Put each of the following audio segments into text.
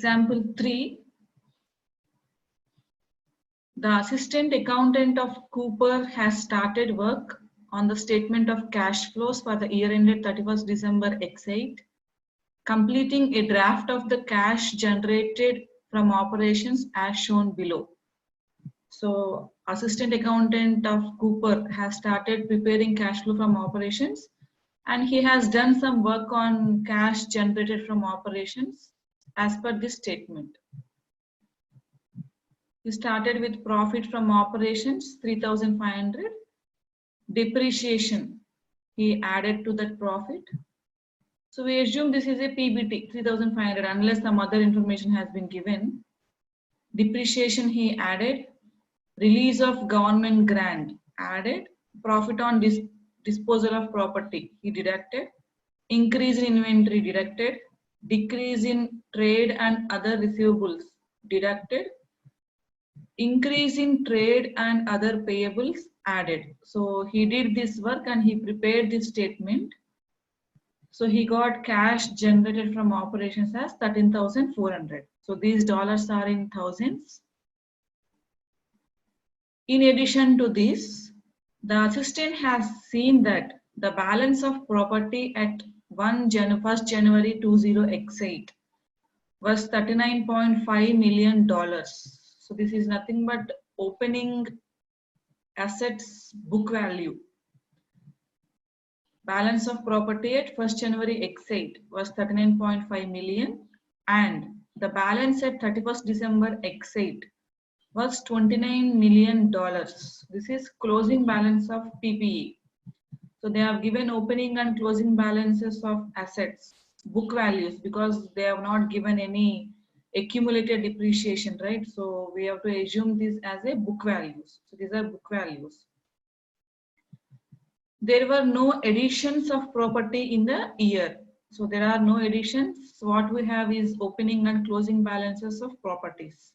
example 3. The assistant accountant of Cooper has started work on the statement of cash flows for the year ended 31st December X8, completing a draft of the cash generated from operations as shown below. So, assistant accountant of Cooper has started preparing cash flow from operations, and he has done some work on cash generated from operations as per this statement. He started with profit from operations 3,500. Depreciation, he added to that profit. So we assume this is a PBT 3,500 unless some other information has been given. Depreciation he added. Release of government grant added. Profit on disposal of property he deducted. Increase in inventory deducted. Decrease in trade and other receivables deducted. Increase in trade and other payables added. So he did this work and he prepared this statement. So he got cash generated from operations as 13,400. So these dollars are in thousands. In addition to this, the assistant has seen that the balance of property at 1st January 20X8 was $39.5 million. So this is nothing but opening assets book value. Balance of property at 1st January X8 was 39.5 million and the balance at 31st December X8 was $29 million. This is closing balance of PPE. So they have given opening and closing balances of assets, book values, because they have not given any accumulated depreciation, right? So we have to assume this as a book values. So these are book values. There were no additions of property in the year. So there are no additions. So what we have is opening and closing balances of properties.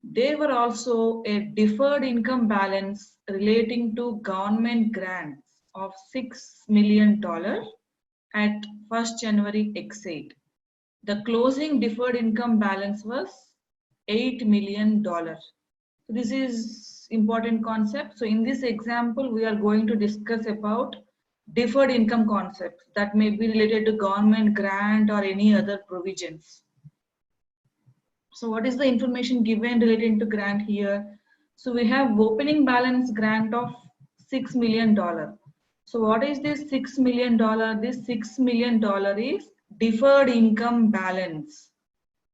There were also a deferred income balance relating to government grants of $6 million at 1st January X8. The closing deferred income balance was $8 million. So this is important concept. So in this example, we are going to discuss about deferred income concepts that may be related to government grant or any other provisions. So what is the information given relating to grant here? So we have opening balance grant of $6 million. So what is this $6 million? This $6 million is deferred income balance.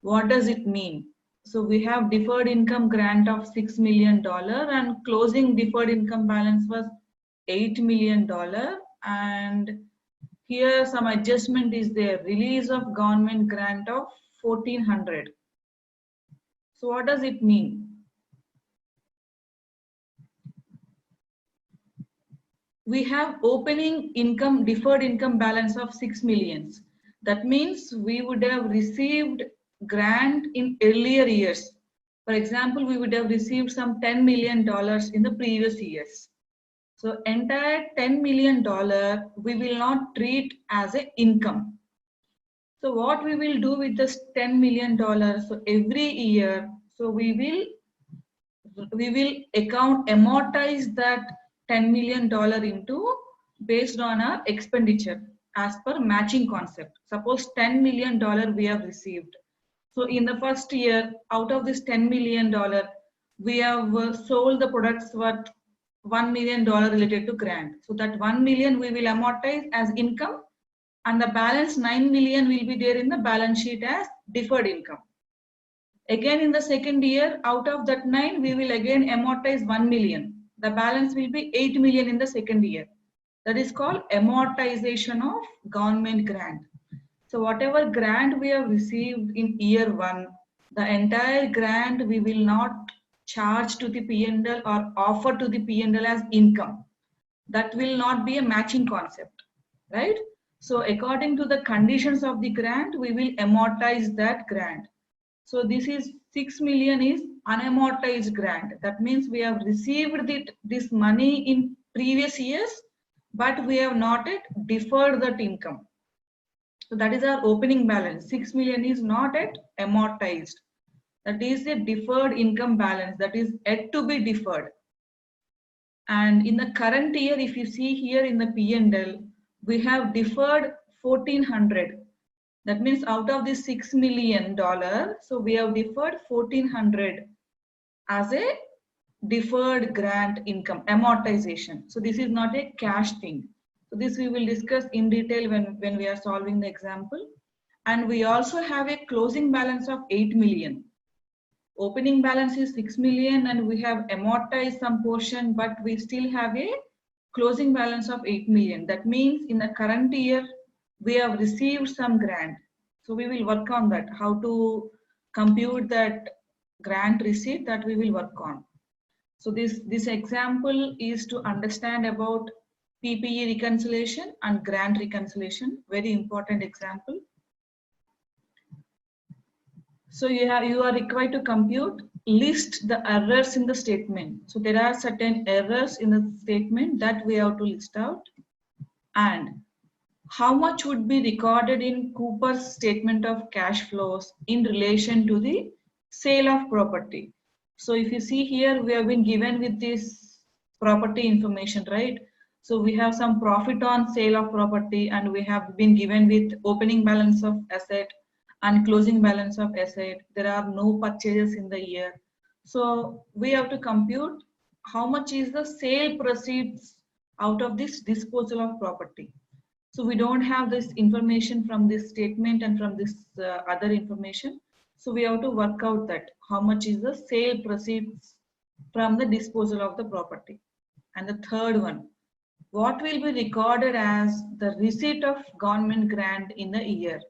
What does it mean? So we have deferred income grant of $6 million and closing deferred income balance was $8 million. And here some adjustment is there. Release of government grant of 1,400. So what does it mean? We have opening income, deferred income balance of 6 millions. That means we would have received grant in earlier years. For example, we would have received some $10 million in the previous years. So entire $10 million we will not treat as an income. So what we will do with this $10 million? So every year, so we will amortize that $10 million into based on our expenditure as per matching concept. Suppose $10 million we have received. So in the first year, out of this $10 million, we have sold the products worth $1 million related to grant. So that 1 million we will amortize as income and the balance 9 million will be there in the balance sheet as deferred income. Again in the second year, out of that 9, we will again amortize 1 million. The balance will be 8 million in the second year. That is called amortization of government grant. So whatever grant we have received in year 1, the entire grant we will not charge to the P&L or offer to the P&L as income. That will not be a matching concept, right? So according to the conditions of the grant, we will amortize that grant. So this is 6 million is unamortized grant. That means we have received this money in previous years, but we have not yet deferred that income. So that is our opening balance. 6 million is not yet amortized. That is a deferred income balance that is yet to be deferred. And in the current year, if you see here in the P&L, we have deferred 1400. That means out of this $6 million, so we have deferred 1400 as a deferred grant income amortization. So this is not a cash thing. So this we will discuss in detail when we are solving the example. And we also have a closing balance of 8 million. Opening balance is 6 million and we have amortized some portion, but we still have a closing balance of 8 million. That means in the current year, we have received some grant. So we will work on that, how to compute that grant receipt, that we will work on. So this example is to understand about PPE reconciliation and grant reconciliation, very important example. So you are required to list the errors in the statement. So there are certain errors in the statement that we have to list out, and how much would be recorded in Cooper's statement of cash flows in relation to the sale of property. So if you see here, we have been given with this property information, right? So we have some profit on sale of property and we have been given with opening balance of asset and closing balance of asset. There are no purchases in the year. So we have to compute how much is the sale proceeds out of this disposal of property. So we don't have this information from this statement and from this other information. So we have to work out that how much is the sale proceeds from the disposal of the property. And the third one, what will be recorded as the receipt of government grant in the year.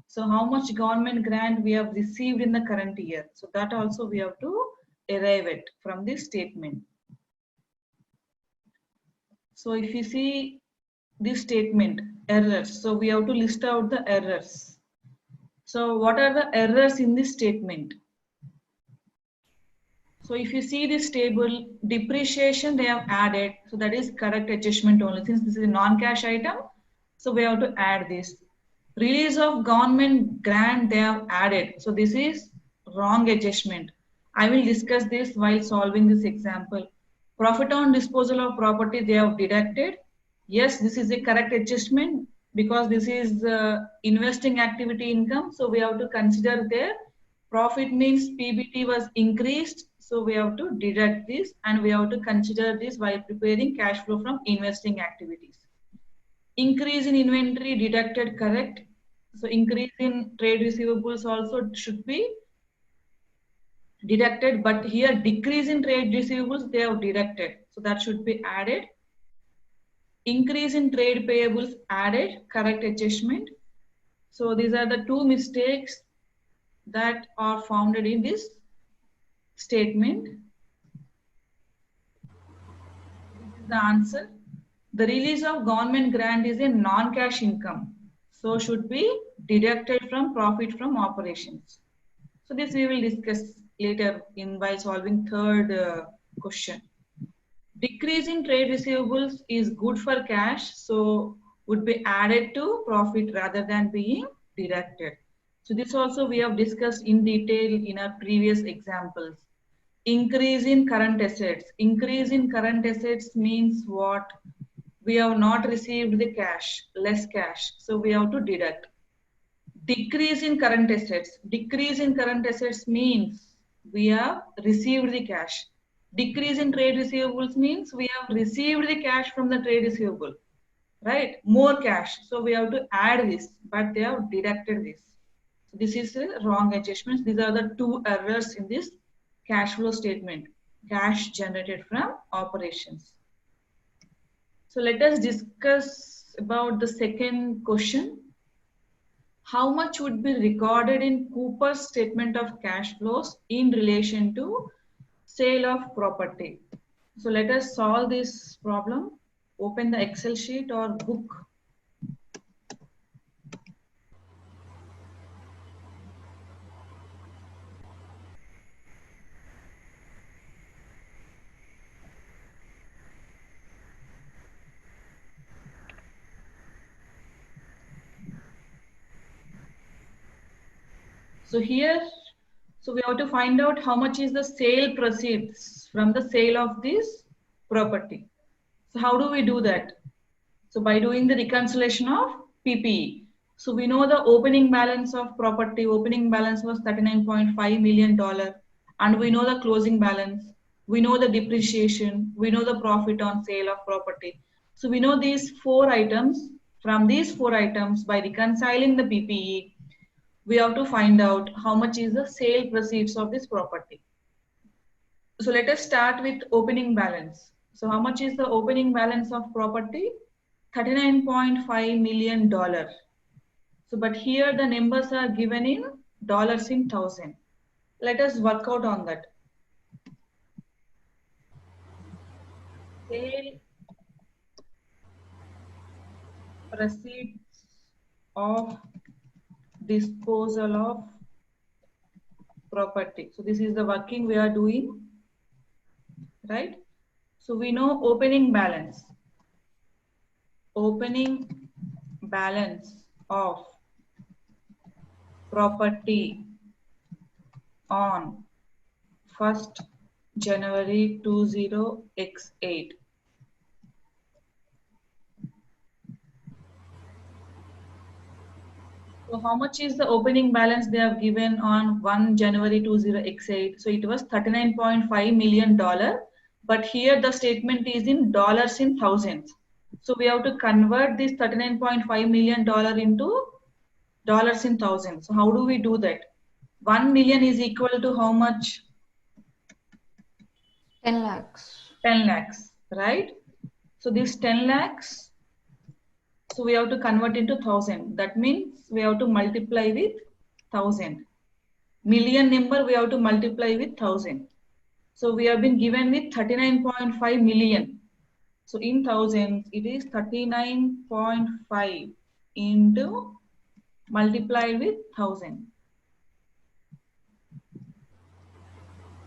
So how much government grant we have received in the current year. So that also we have to arrive at from this statement. So if you see this statement, errors, so we have to list out the errors. So what are the errors in this statement? So if you see this table, depreciation they have added, so that is correct adjustment only, since this is a non-cash item, so we have to add this. Release of government grant they have added, so this is wrong adjustment. I will discuss this while solving this example. Profit on disposal of property they have deducted. Yes, this is a correct adjustment because this is investing activity income, so we have to consider their profit means PBT was increased, so we have to deduct this and we have to consider this while preparing cash flow from investing activities. Increase in inventory deducted, correct. So increase in trade receivables also should be deducted, but here decrease in trade receivables they have deducted, so that should be added. Increase in trade payables added, correct adjustment. So these are the two mistakes that are found in this statement. This is the answer. The release of government grant is a non-cash income, so should be deducted from profit from operations. So this we will discuss later while solving third question. Decrease in trade receivables is good for cash, so would be added to profit rather than being deducted. So this also we have discussed in detail in our previous examples. Increase in current assets. Increase in current assets means what? We have not received the cash, less cash, so we have to deduct. Decrease in current assets. Decrease in current assets means we have received the cash. Decrease in trade receivables means we have received the cash from the trade receivable, right? More cash, so we have to add this, but they have deducted this. So this is a wrong adjustment. These are the two errors in this cash flow statement, cash generated from operations. So let us discuss about the second question. How much would be recorded in Cooper's statement of cash flows in relation to sale of property? So let us solve this problem. Open the Excel sheet or book. So here, so we have to find out how much is the sale proceeds from the sale of this property. So how do we do that? So by doing the reconciliation of PPE. So we know the opening balance of property, opening balance was $39.5 million, and we know the closing balance, we know the depreciation, we know the profit on sale of property. So we know these four items. From these four items, by reconciling the PPE, we have to find out how much is the sale proceeds of this property. So let us start with opening balance. So how much is the opening balance of property? $39.5 million. So but here the numbers are given in dollars in thousand. Let us work out on that. Sale proceeds of disposal of property. So this is the working we are doing, right? So we know opening balance. Opening balance of property on 1st January 20x8. So how much is the opening balance they have given on 1 January 20x8? So it was $39.5 million, but here the statement is in dollars in thousands. So we have to convert this $39.5 million into dollars in thousands. So how do we do that? 1 million is equal to how much? 10 lakhs. 10 lakhs, right? So this 10 lakhs, so we have to convert into 1000. That means we have to multiply with 1000. Million number we have to multiply with 1000. So we have been given with 39.5 million. So in thousands, it is 39.5 into multiplied with 1000.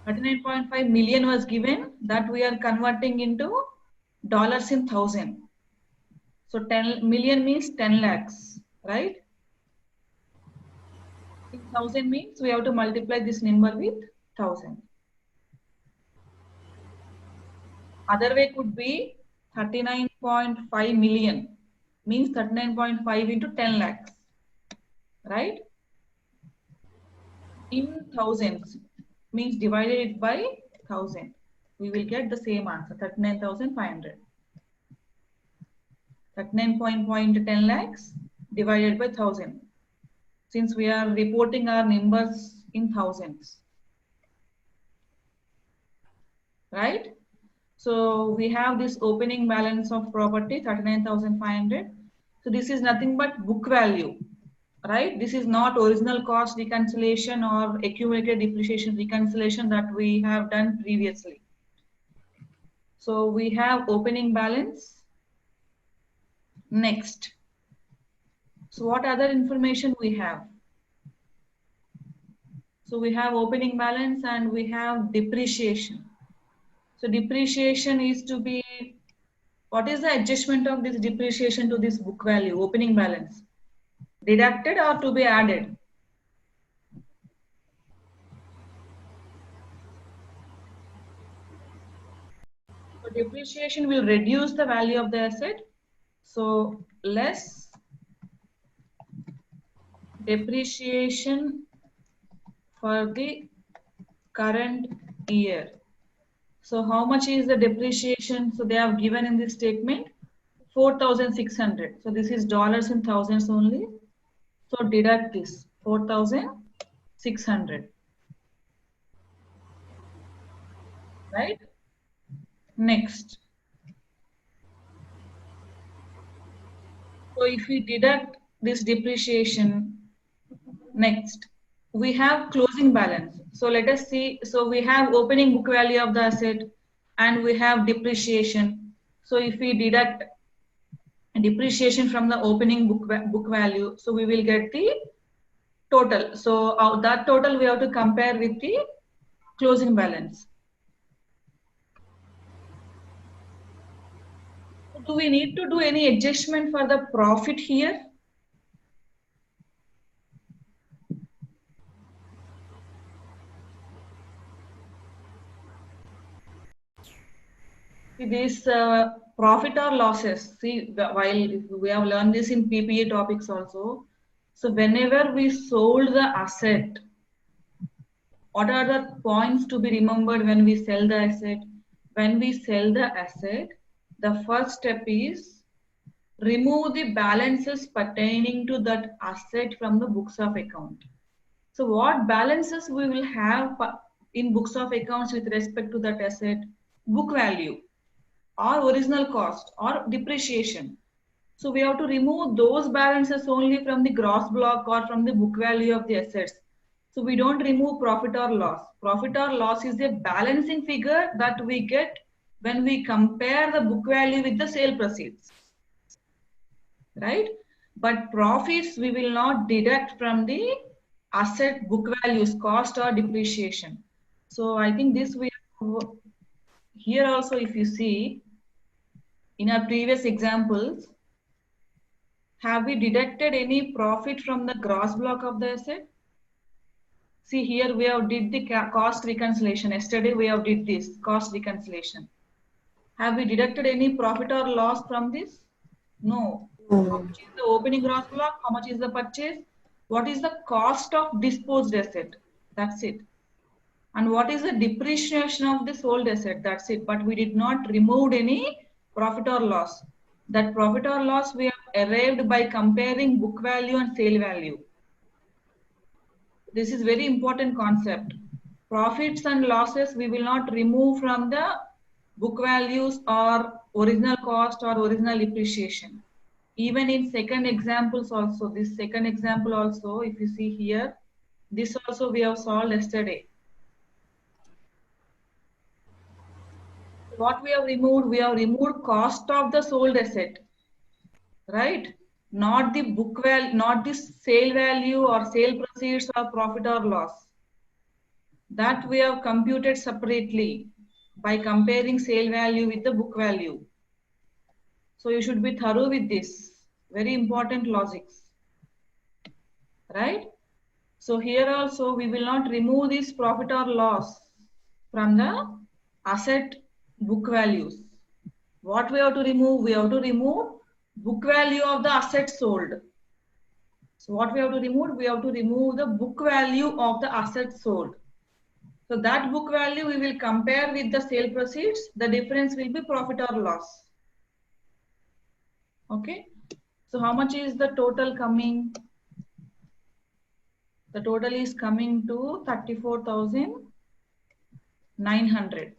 39.5 million was given, that we are converting into dollars in thousand. So 10 million means 10 lakhs, right? 1000 means we have to multiply this number with 1000. Other way could be 39.5 million means 39.5 into 10 lakhs, right? In thousands means divided it by 1000. We will get the same answer, 39,500. 39.10 lakhs divided by 1000. Since we are reporting our numbers in thousands, right? So we have this opening balance of property 39,500. So this is nothing but book value, right? This is not original cost reconciliation or accumulated depreciation reconciliation that we have done previously. So we have opening balance. Next. So what other information we have? So we have opening balance and we have depreciation. So depreciation is to be, what is the adjustment of this depreciation to this book value, opening balance? Deducted or to be added? So depreciation will reduce the value of the asset. So less depreciation for the current year. So how much is the depreciation? So they have given in this statement 4,600. So this is dollars in thousands only. So deduct this 4,600. Right? Next. So if we deduct this depreciation, next, we have closing balance. So let us see. So we have opening book value of the asset and we have depreciation. So if we deduct depreciation from the opening book value, so we will get the total. So that total we have to compare with the closing balance. Do we need to do any adjustment for the profit here? This profit or losses. See, while we have learned this in PPA topics also. So whenever we sold the asset, what are the points to be remembered when we sell the asset? When we sell the asset, the first step is remove the balances pertaining to that asset from the books of account. So what balances we will have in books of accounts with respect to that asset? Book value or original cost or depreciation. So we have to remove those balances only from the gross block or from the book value of the assets. So we don't remove profit or loss. Profit or loss is a balancing figure that we get when we compare the book value with the sale proceeds. Right? But profits we will not deduct from the asset book values, cost or depreciation. So I think this we here also, if you see in our previous examples, have we deducted any profit from the gross block of the asset? See here we have did the cost reconciliation. Yesterday we have did this cost reconciliation. Have we deducted any profit or loss from this? No. How much is the opening gross block? How much is the purchase? What is the cost of disposed asset? That's it. And what is the depreciation of the sold asset? That's it. But we did not remove any profit or loss. That profit or loss we have arrived by comparing book value and sale value. This is very important concept. Profits and losses we will not remove from the book values or original cost or original depreciation. Even in second examples also, this second example also, if you see here, this also we have solved yesterday. What we have removed cost of the sold asset, right? Not the book value, not the sale value or sale proceeds or profit or loss. That we have computed separately by comparing sale value with the book value. So you should be thorough with this. Very important logics, right? So here also we will not remove this profit or loss from the asset book values. What we have to remove? We have to remove book value of the asset sold. So what we have to remove? We have to remove the book value of the asset sold. So that book value we will compare with the sale proceeds. The difference will be profit or loss. Okay. So how much is the total coming? The total is coming to 34,900.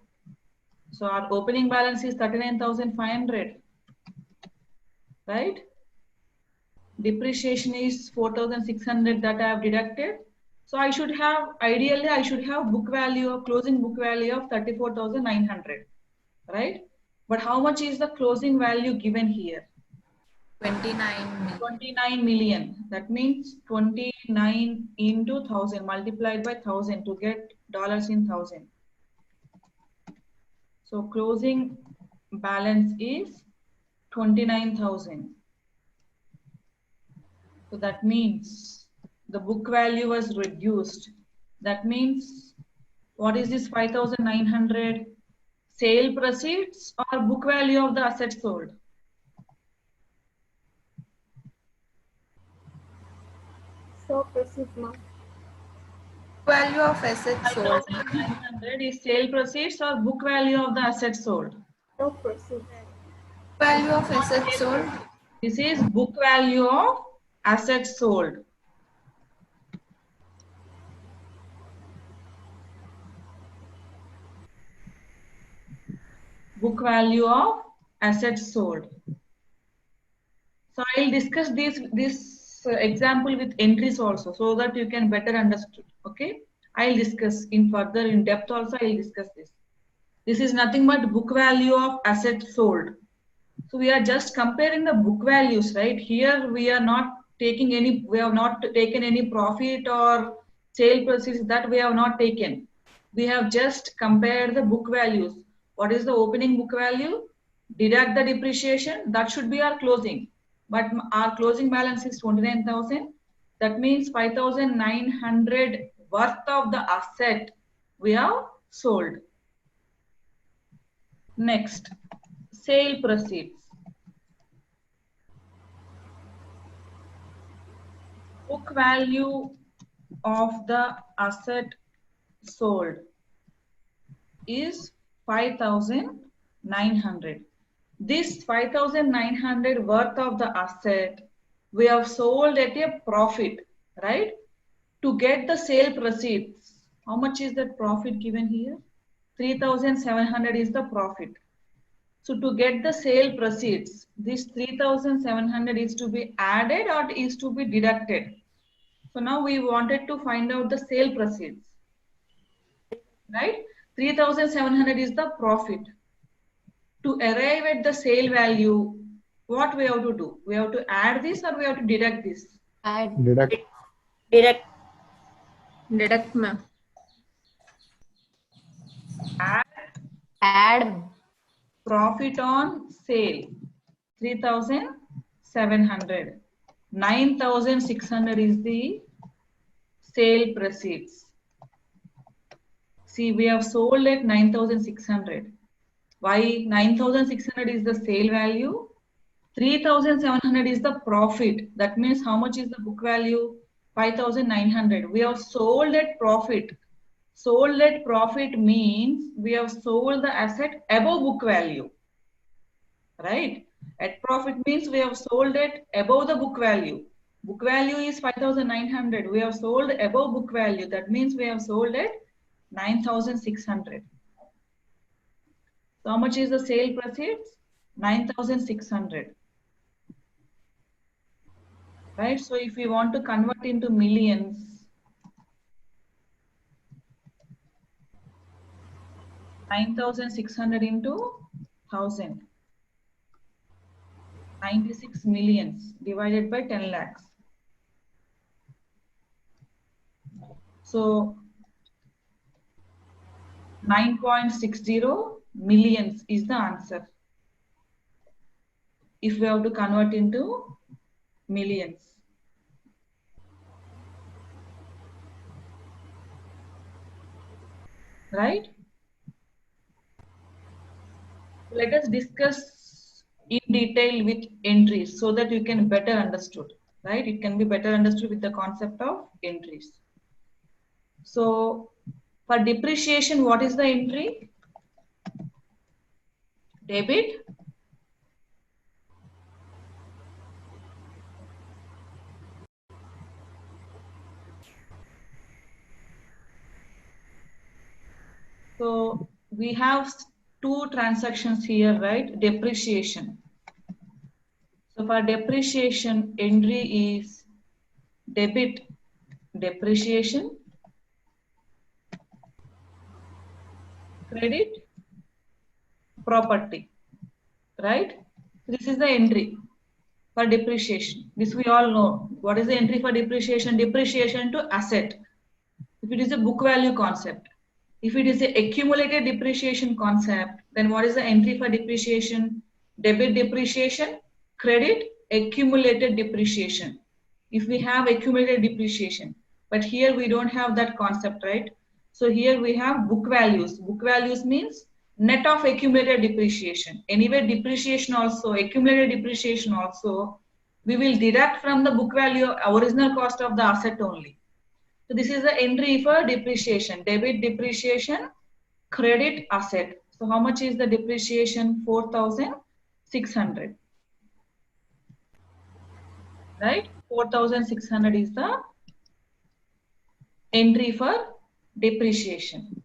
So our opening balance is 39,500. Right? Depreciation is 4,600 that I have deducted. So I should have, ideally I should have book value of closing book value of 34,900, right? But how much is the closing value given here? 29 million. That means 29 into 1000 multiplied by 1000 to get dollars in 1000. So closing balance is 29,000. So that means the book value was reduced. That means what is this 5,900? Sale proceeds or book value of the asset sold? So proceeds, ma'am. Value of assets sold. 5,900 is sale proceeds or book value of the asset sold? No proceeds. Value of assets sold. This is book value of assets sold. Book value of assets sold. So I'll discuss this example with entries also so that you can better understand. Okay, I'll discuss in further in depth also. I'll discuss this. This is nothing but book value of assets sold. So we are just comparing the book values, right? Here we are not taking any. We have not taken any profit or sale proceeds. That we have not taken. We have just compared the book values. What is the opening book value? Deduct the depreciation. That should be our closing. But our closing balance is 29,000. That means 5,900 worth of the asset we have sold. Next, sale proceeds. Book value of the asset sold is 5,900. This 5,900 worth of the asset we have sold at a profit, right? To get the sale proceeds, how much is that profit given here? 3,700 is the profit. So to get the sale proceeds, this 3,700 is to be added or is to be deducted. So now we wanted to find out the sale proceeds, right? 3,700 is the profit. To arrive at the sale value, what we have to do? We have to add this or we have to deduct this? Add. Deduct. Direct. Deduct, ma'am. Add profit on sale, 3,700. 9,600 is the sale proceeds. See, we have sold at 9,600. Why 9,600 is the sale value? 3,700 is the profit. That means how much is the book value? 5,900. We have sold at profit. Sold at profit means we have sold the asset above book value, right? At profit means we have sold it above the book value. Book value is 5,900. We have sold above book value. That means we have sold at 9,600. So how much is the sale proceeds? 9,600. Right? So if we want to convert into millions, 9,600 into 1,000. 96 millions divided by 10 lakhs. So 9.60 millions is the answer. If we have to convert into millions. Right? Let us discuss in detail with entries so that you can better understood, right? It can be better understood with the concept of entries. So for depreciation, what is the entry? Debit. So we have two transactions here, right? Depreciation. So for depreciation, entry is debit depreciation, credit property, right? This is the entry for depreciation. This we all know. What is the entry for depreciation? Depreciation to asset. If it is a book value concept. If it is a accumulated depreciation concept, then what is the entry for depreciation? Debit depreciation, credit accumulated depreciation. If we have accumulated depreciation, but here we don't have that concept, right? So here we have book values. Book values means net of accumulated depreciation. Anyway, depreciation also, accumulated depreciation also, we will deduct from the book value original cost of the asset only. So this is the entry for depreciation, debit depreciation, credit asset. So how much is the depreciation? 4,600. Right? 4,600 is the entry for depreciation.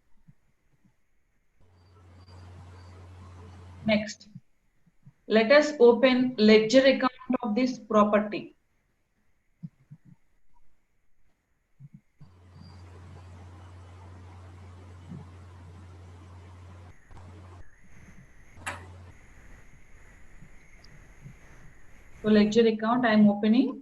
Next, let us open ledger account of this property. So ledger account I am opening.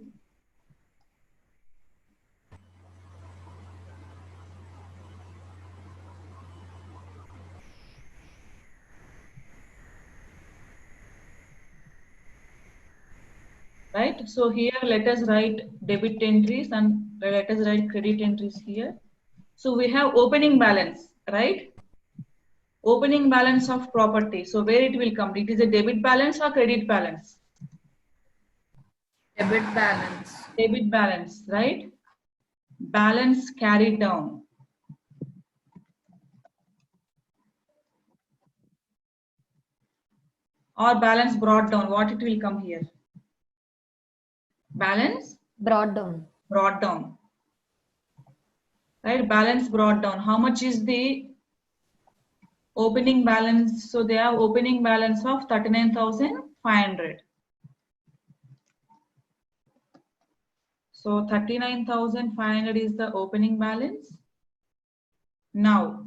Right. So here let us write debit entries and let us write credit entries here. So we have opening balance, right? Opening balance of property. So where it will come? It is a debit balance or credit balance? Debit balance. Debit balance, right? Balance carried down. Or balance brought down. What it will come here? Balance Brought down. brought down. Right? Balance brought down. How much is the opening balance? So they have opening balance of 39,500. So 39,500 is the opening balance. Now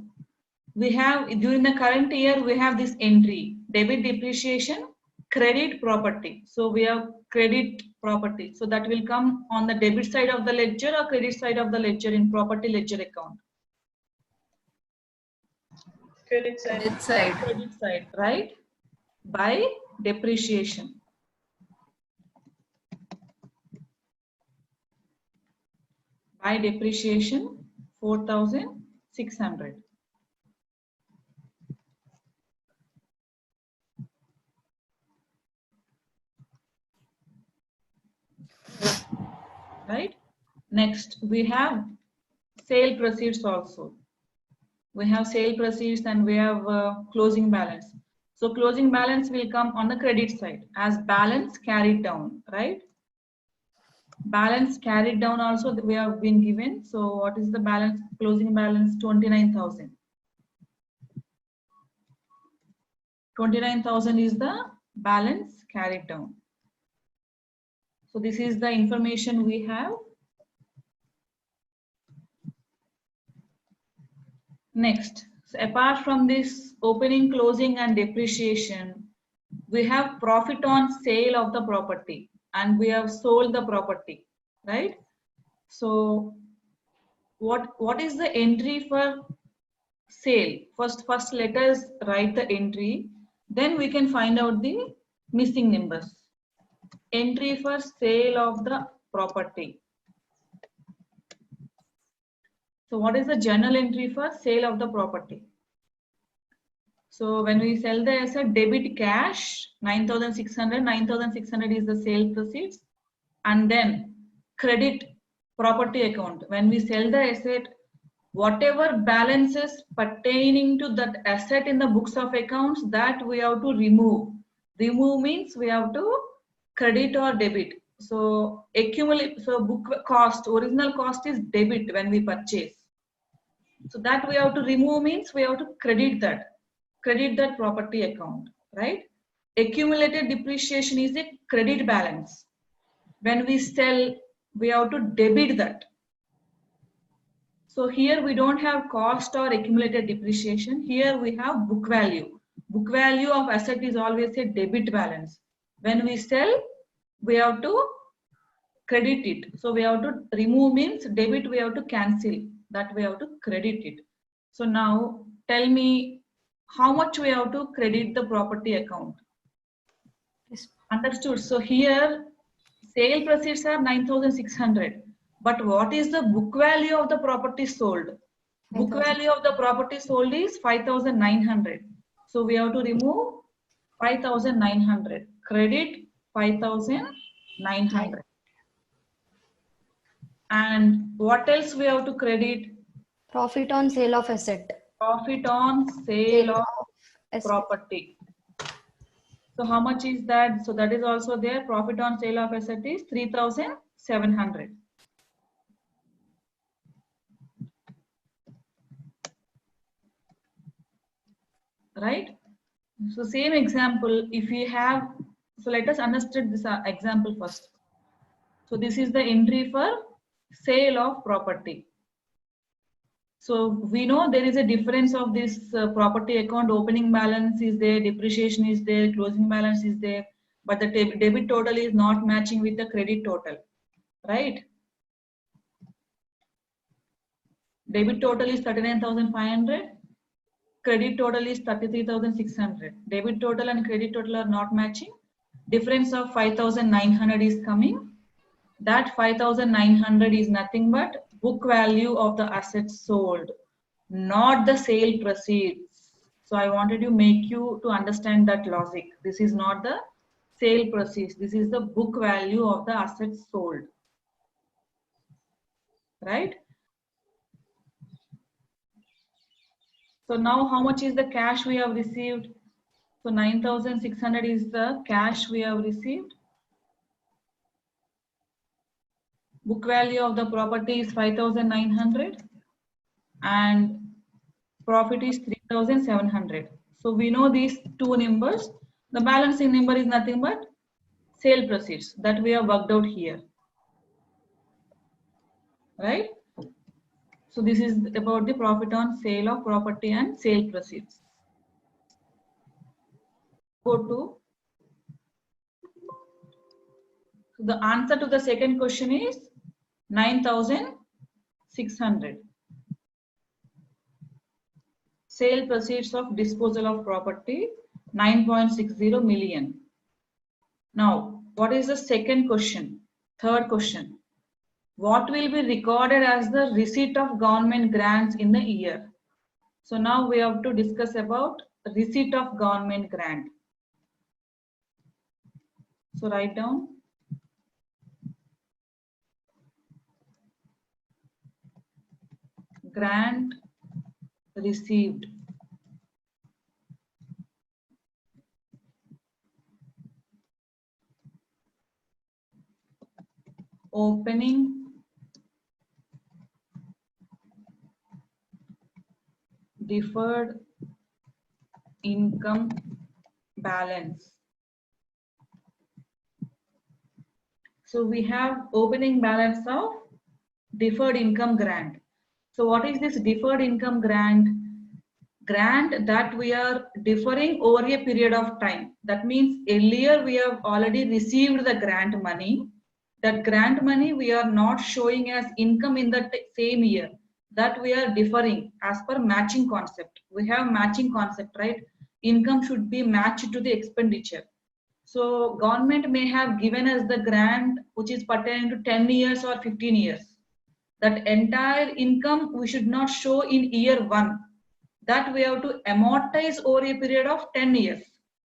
we have, during the current year, we have this entry, debit depreciation, credit property. So we have credit property. So that will come on the debit side of the ledger or credit side of the ledger in property ledger account. Credit side. Credit side, right? By depreciation. By depreciation, 4,600. Right? Next, we have sale proceeds also. We have sale proceeds and we have closing balance. So closing balance will come on the credit side as balance carried down, right? Balance carried down also we have been given. So what is the balance? Closing balance 29,000. 29,000 is the balance carried down. So this is the information we have. Next, so apart from this opening, closing and depreciation, we have profit on sale of the property and we have sold the property, right? So what is the entry for sale? First let us write the entry, then we can find out the missing numbers. Entry for sale of the property. So what is the journal entry for sale of the property? So when we sell the asset, debit cash 9,600, 9,600 is the sale proceeds, and then credit property account. When we sell the asset, whatever balances pertaining to that asset in the books of accounts, that we have to remove. Remove means we have to credit or debit. So accumulate, so book cost, original cost is debit when we purchase. So that we have to remove means we have to credit that property account, right? Accumulated depreciation is a credit balance. When we sell, we have to debit that. So here we don't have cost or accumulated depreciation. Here we have book value. Book value of asset is always a debit balance. When we sell, we have to credit it. So we have to remove means debit, we have to cancel. That we have to credit it. So now tell me how much we have to credit the property account. Yes. Understood. So here sale proceeds are 9,600. But what is the book value of the property sold? Book 5,000. value of the property sold is 5,900. So we have to remove 5,900. Credit 5,900. And what else we have to credit? Profit on sale of asset. Profit on sale of asset. property. So how much is that? So that is also there. Profit on sale of asset is 3,700. Right? So same example, if we have, so let us understand this example first. So this is the entry for sale of property. So we know there is a difference of this property account. Opening balance is there, depreciation is there, closing balance is there, but the debit total is not matching with the credit total, right? Debit total is 39,500. Credit total is 33,600. Debit total and credit total are not matching. Difference of 5,900 is coming. That 5,900 is nothing but book value of the assets sold, not the sale proceeds. So I wanted to make you to understand that logic. This is not the sale proceeds. This is the book value of the assets sold. Right? So now how much is the cash we have received? So 9,600 is the cash we have received. Book value of the property is 5,900 and profit is 3,700. So we know these two numbers. The balancing number is nothing but sale proceeds that we have worked out here. Right? So this is about the profit on sale of property and sale proceeds. Go to the answer to the second question is 9,600. Sale proceeds of disposal of property 9.60 million. Now, what is the second question? Third question. What will be recorded as the receipt of government grants in the year? So now we have to discuss about receipt of government grant. So write down. Grant received. Opening deferred income balance. So we have opening balance of deferred income grant. So what is this deferred income grant? Grant that we are deferring over a period of time. That means earlier we have already received the grant money. That grant money we are not showing as income in the same year. That we are deferring as per matching concept. We have matching concept, right? Income should be matched to the expenditure. So government may have given us the grant which is pertaining to 10 years or 15 years. That entire income we should not show in year 1. That we have to amortize over a period of 10 years.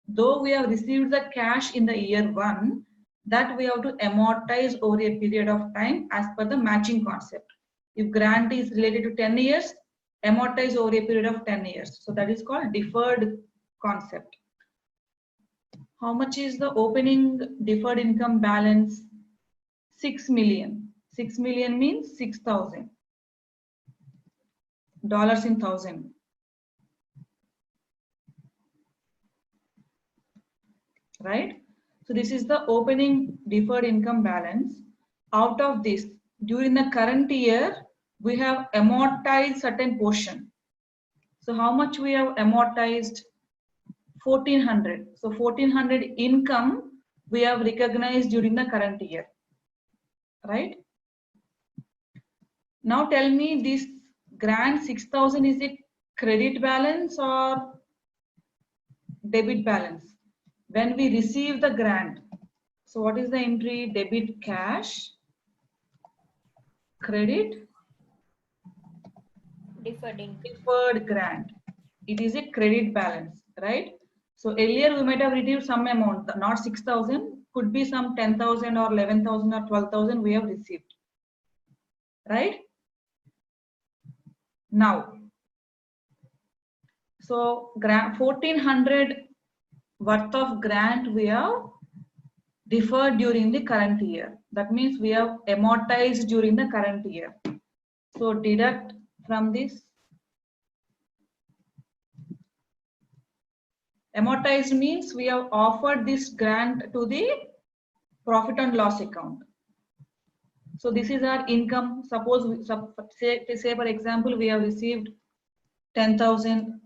Though we have received the cash in the year 1, that we have to amortize over a period of time as per the matching concept. If grant is related to 10 years, amortize over a period of 10 years. So that is called deferred concept. How much is the opening deferred income balance? 6 million. 6 million means 6,000 dollars in thousand. Right? So this is the opening deferred income balance. Out of this, during the current year, we have amortized certain portion. So how much we have amortized? 1,400. So 1,400 income we have recognized during the current year. Right? Now tell me, this grant 6,000, is it credit balance or debit balance? When we receive the grant, so what is the entry? Debit cash, credit deferred grant. It is a credit balance, right? So earlier we might have received some amount, not 6,000, could be some 10,000 or 11,000 or 12,000 we have received, right? Now, so 1,400 worth of grant we have deferred during the current year. That means we have amortized during the current year. So deduct from this. Amortized means we have offered this grant to the profit and loss account. So this is our income. Suppose, say for example, we have received 10,000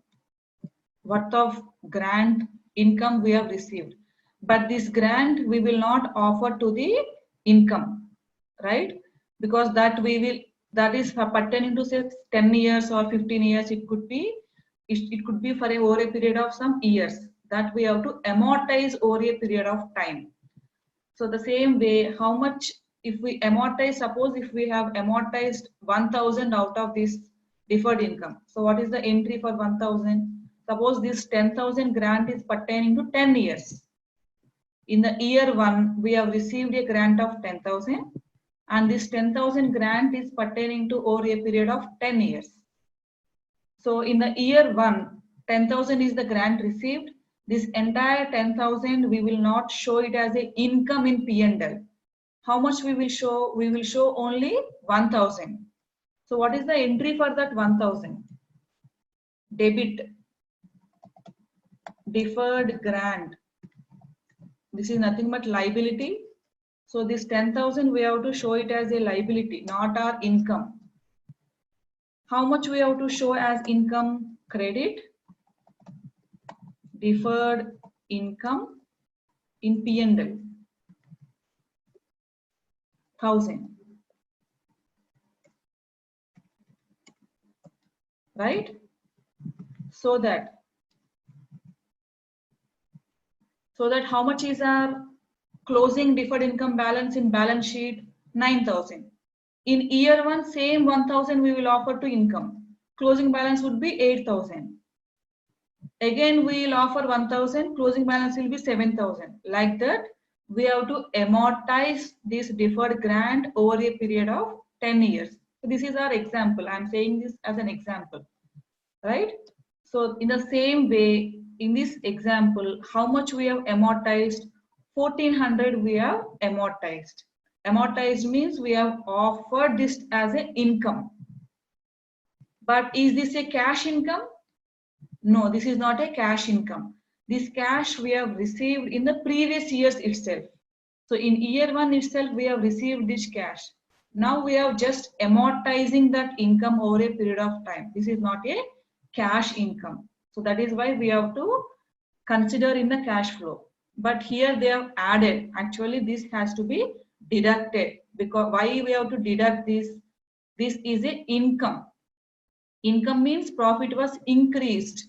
worth of grant income we have received. But this grant we will not offer to the income, right? Because that is pertaining to say 10 years or 15 years. It could be for over a period of some years that we have to amortize over a period of time. So the same way, how much if we amortize, suppose if we have amortized 1,000 out of this deferred income. So what is the entry for 1,000? Suppose this 10,000 grant is pertaining to 10 years. In the year 1, we have received a grant of 10,000 and this 10,000 grant is pertaining to over a period of 10 years. So in the year 1, 10,000 is the grant received. This entire 10,000, we will not show it as a income in P&L. How much we will show? We will show only 1,000. So what is the entry for that 1,000? Debit, deferred grant. This is nothing but liability. So this 10,000 we have to show it as a liability, not our income. How much we have to show as income? Credit, deferred income in P&L, 1,000. Right? So that how much is our closing deferred income balance in balance sheet? 9,000. In year 1, same 1,000 we will offer to income. Closing balance would be 8,000. Again, we will offer 1,000. Closing balance will be 7,000. Like that, we have to amortize this deferred grant over a period of 10 years. So this is our example. I am saying this as an example, right? So in the same way, in this example, how much we have amortized? 1,400 we have amortized. Amortized means we have offered this as an income. But is this a cash income? No, this is not a cash income. This cash we have received in the previous years itself. So in year 1 itself, we have received this cash. Now we are just amortizing that income over a period of time. This is not a cash income. So that is why we have to consider in the cash flow. But here they have added, actually this has to be deducted. Because why we have to deduct this? This is a income. Income means profit was increased.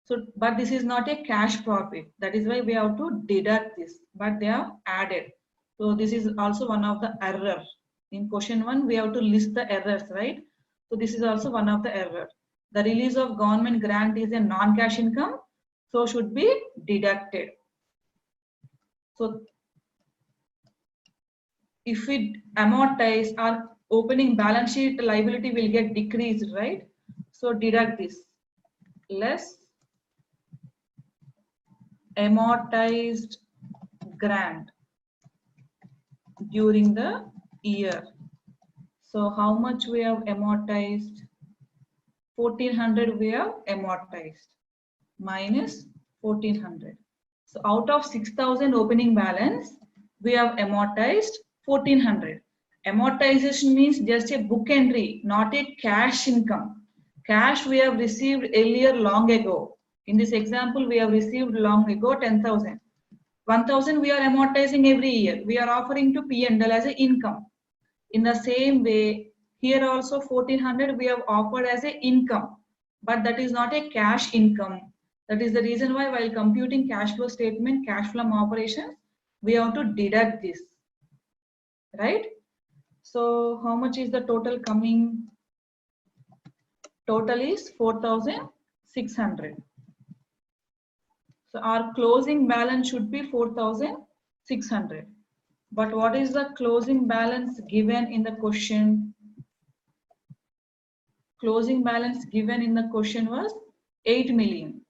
So, but this is not a cash profit. That is why we have to deduct this. But they have added. So this is also one of the errors. In question 1, we have to list the errors, right? So this is also one of the errors. The release of government grant is a non-cash income, so should be deducted. So if we amortize, our opening balance sheet liability will get decreased, right? So deduct this. Less amortized grant during the year. So how much we have amortized? 1,400 we have amortized minus 1,400. So out of 6,000 opening balance, we have amortized 1,400. Amortization means just a book entry, not a cash income. Cash we have received earlier long ago. In this example, we have received long ago 10,000. 1,000 we are amortizing every year. We are offering to P&L as an income. In the same way, here also 1,400 we have offered as an income, but that is not a cash income. That is the reason why while computing cash flow statement, cash from operations, we have to deduct this, right? So how much is the total coming? Total is 4,600. So our closing balance should be 4,600. But what is the closing balance given in the question? Closing balance given in the question was 8 million.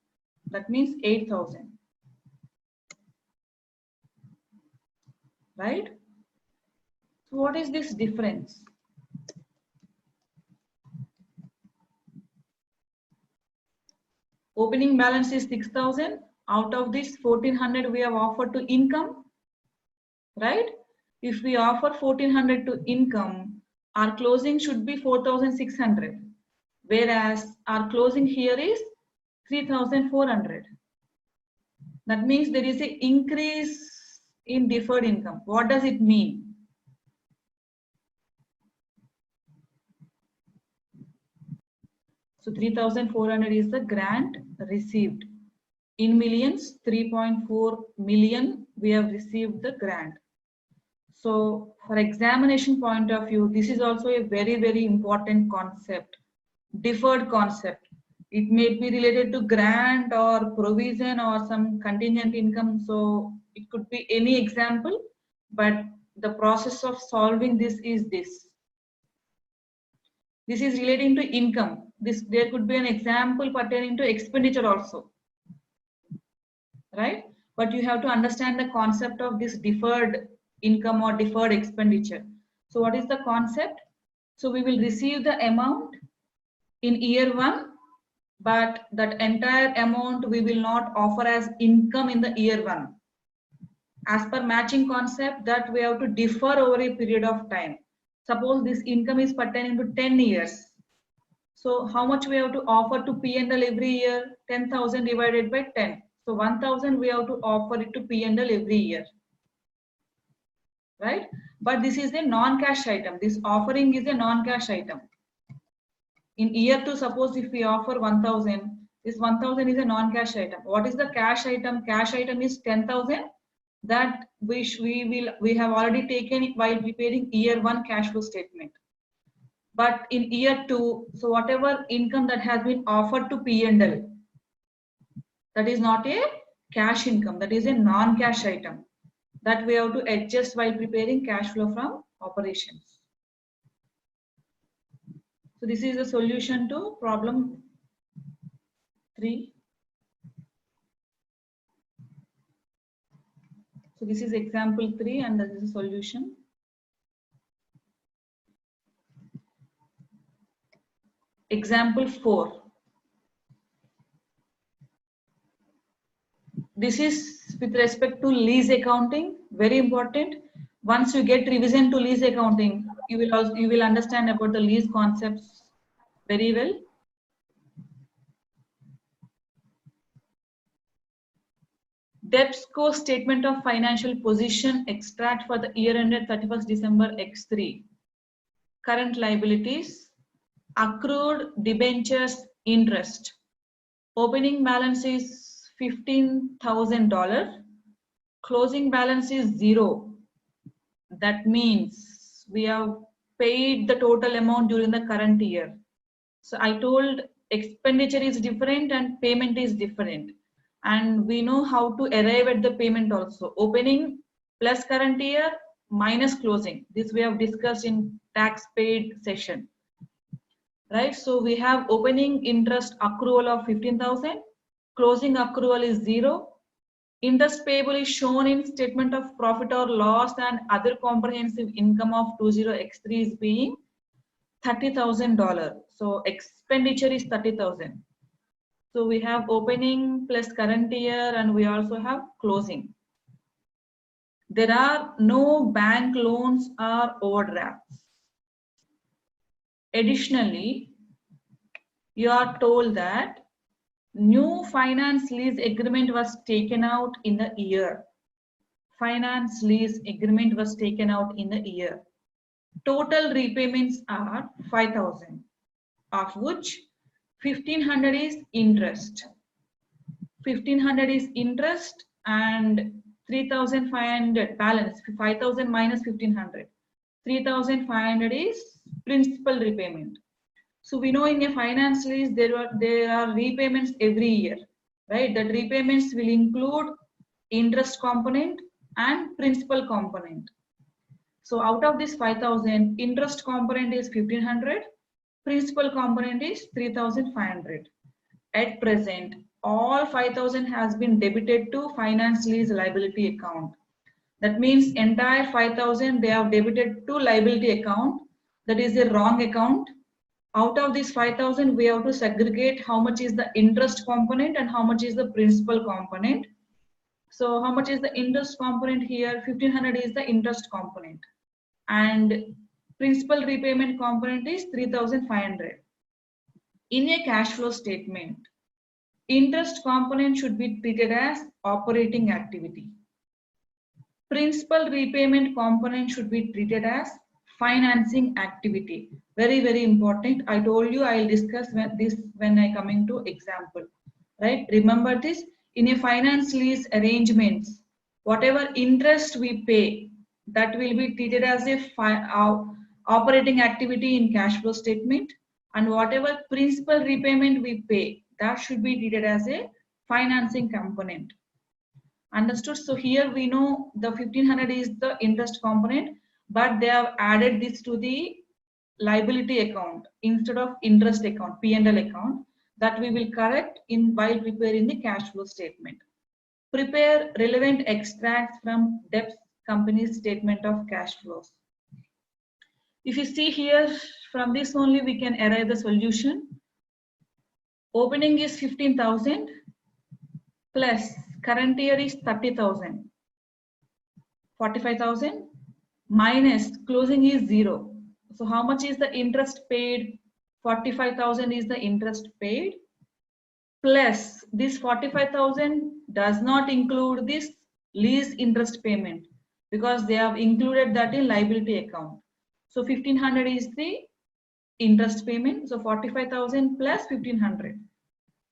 That means 8,000. Right? So what is this difference? Opening balance is 6,000. Out of this 1,400 we have offered to income. Right? If we offer 1,400 to income, our closing should be 4,600. Whereas our closing here is 3,400. That means there is an increase in deferred income. What does it mean? So 3,400 is the grant received. In millions, 3.4 million we have received the grant. So for examination point of view, this is also a very, very important concept. Deferred concept. It may be related to grant or provision or some contingent income. So it could be any example, but the process of solving this is this. This is relating to income. There could be an example pertaining to expenditure also, right? But you have to understand the concept of this deferred income or deferred expenditure. So what is the concept? So we will receive the amount in year 1, but that entire amount we will not offer as income in the year 1. As per matching concept, that we have to defer over a period of time. Suppose this income is pertaining to 10 years. So how much we have to offer to P&L every year? 10,000 divided by 10. So 1,000 we have to offer it to P&L every year, right? But this is a non-cash item. This offering is a non-cash item. In year 2, suppose if we offer 1,000, this 1,000 is a non-cash item. What is the cash item? Cash item is 10,000 that we have already taken it while preparing year 1 cash flow statement. But in year 2, so whatever income that has been offered to P&L, that is not a cash income, that is a non-cash item that we have to adjust while preparing cash flow from operations. So this is the solution to problem 3. So this is example 3 and this is a solution. Example 4. This is with respect to lease accounting, very important. Once you get revision to lease accounting, you will understand about the lease concepts very well. DebtSco statement of financial position extract for the year ended 31st December X3. Current liabilities, accrued debentures interest. Opening balance is $15,000. Closing balance is 0. That means we have paid the total amount during the current year. So I told expenditure is different and payment is different. And we know how to arrive at the payment also. Opening plus current year minus closing. This we have discussed in tax paid session. Right? So we have opening interest accrual of 15,000. Closing accrual is 0. Interest payable is shown in statement of profit or loss and other comprehensive income of 20X3 is being $30,000. So expenditure is 30,000. So we have opening plus current year and we also have closing. There are no bank loans or overdrafts. Additionally, you are told that new finance lease agreement was taken out in the year. Finance lease agreement was taken out in the year. Total repayments are 5,000, of which 1,500 is interest. 1,500 is interest and 3,500 balance. 5,000 minus 1,500. 3,500 is principal repayment. So we know in a finance lease there are repayments every year, right? That repayments will include interest component and principal component. So out of this 5,000, interest component is 1,500, principal component is 3,500. At present, all 5,000 has been debited to finance lease liability account. That means entire 5,000 they have debited to liability account. That is the wrong account. Out of this 5,000, we have to segregate how much is the interest component and how much is the principal component. So how much is the interest component here? 1,500 is the interest component. And principal repayment component is 3,500. In a cash flow statement, interest component should be treated as operating activity. Principal repayment component should be treated as financing activity. Very, very important. I told you I will discuss this when I come into example. Right? Remember this. In a finance lease arrangements, whatever interest we pay, that will be treated as a operating activity in cash flow statement. And whatever principal repayment we pay, that should be treated as a financing component. Understood? So here we know the 1500 is the interest component, but they have added this to the liability account instead of interest account, P&L account, that we will correct in while preparing the cash flow statement. Prepare relevant extracts from debt company's statement of cash flows. If you see here, from this only we can arrive the solution. Opening is 15,000 plus current year is 30,000. 45,000 minus closing is 0. So how much is the interest paid? 45,000 is the interest paid, plus this 45,000 does not include this lease interest payment because they have included that in liability account. So 1500 is the interest payment. So 45,000 plus 1500.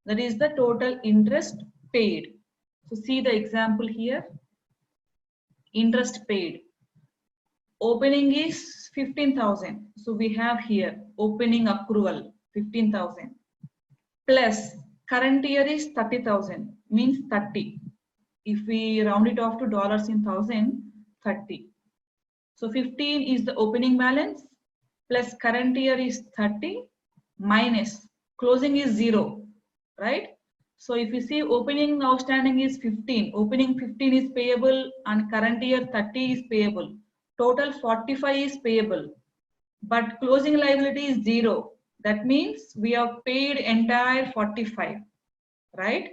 That is the total interest paid. So see the example here. Interest paid. Opening is 15,000. So we have here opening accrual 15,000 plus current year is 30,000, means 30. If we round it off to dollars in thousand, 30. So 15 is the opening balance plus current year is 30 minus closing is 0, right? So if you see opening outstanding is 15, opening 15 is payable and current year 30 is payable. Total 45 is payable, but closing liability is 0. That means we have paid entire 45, right?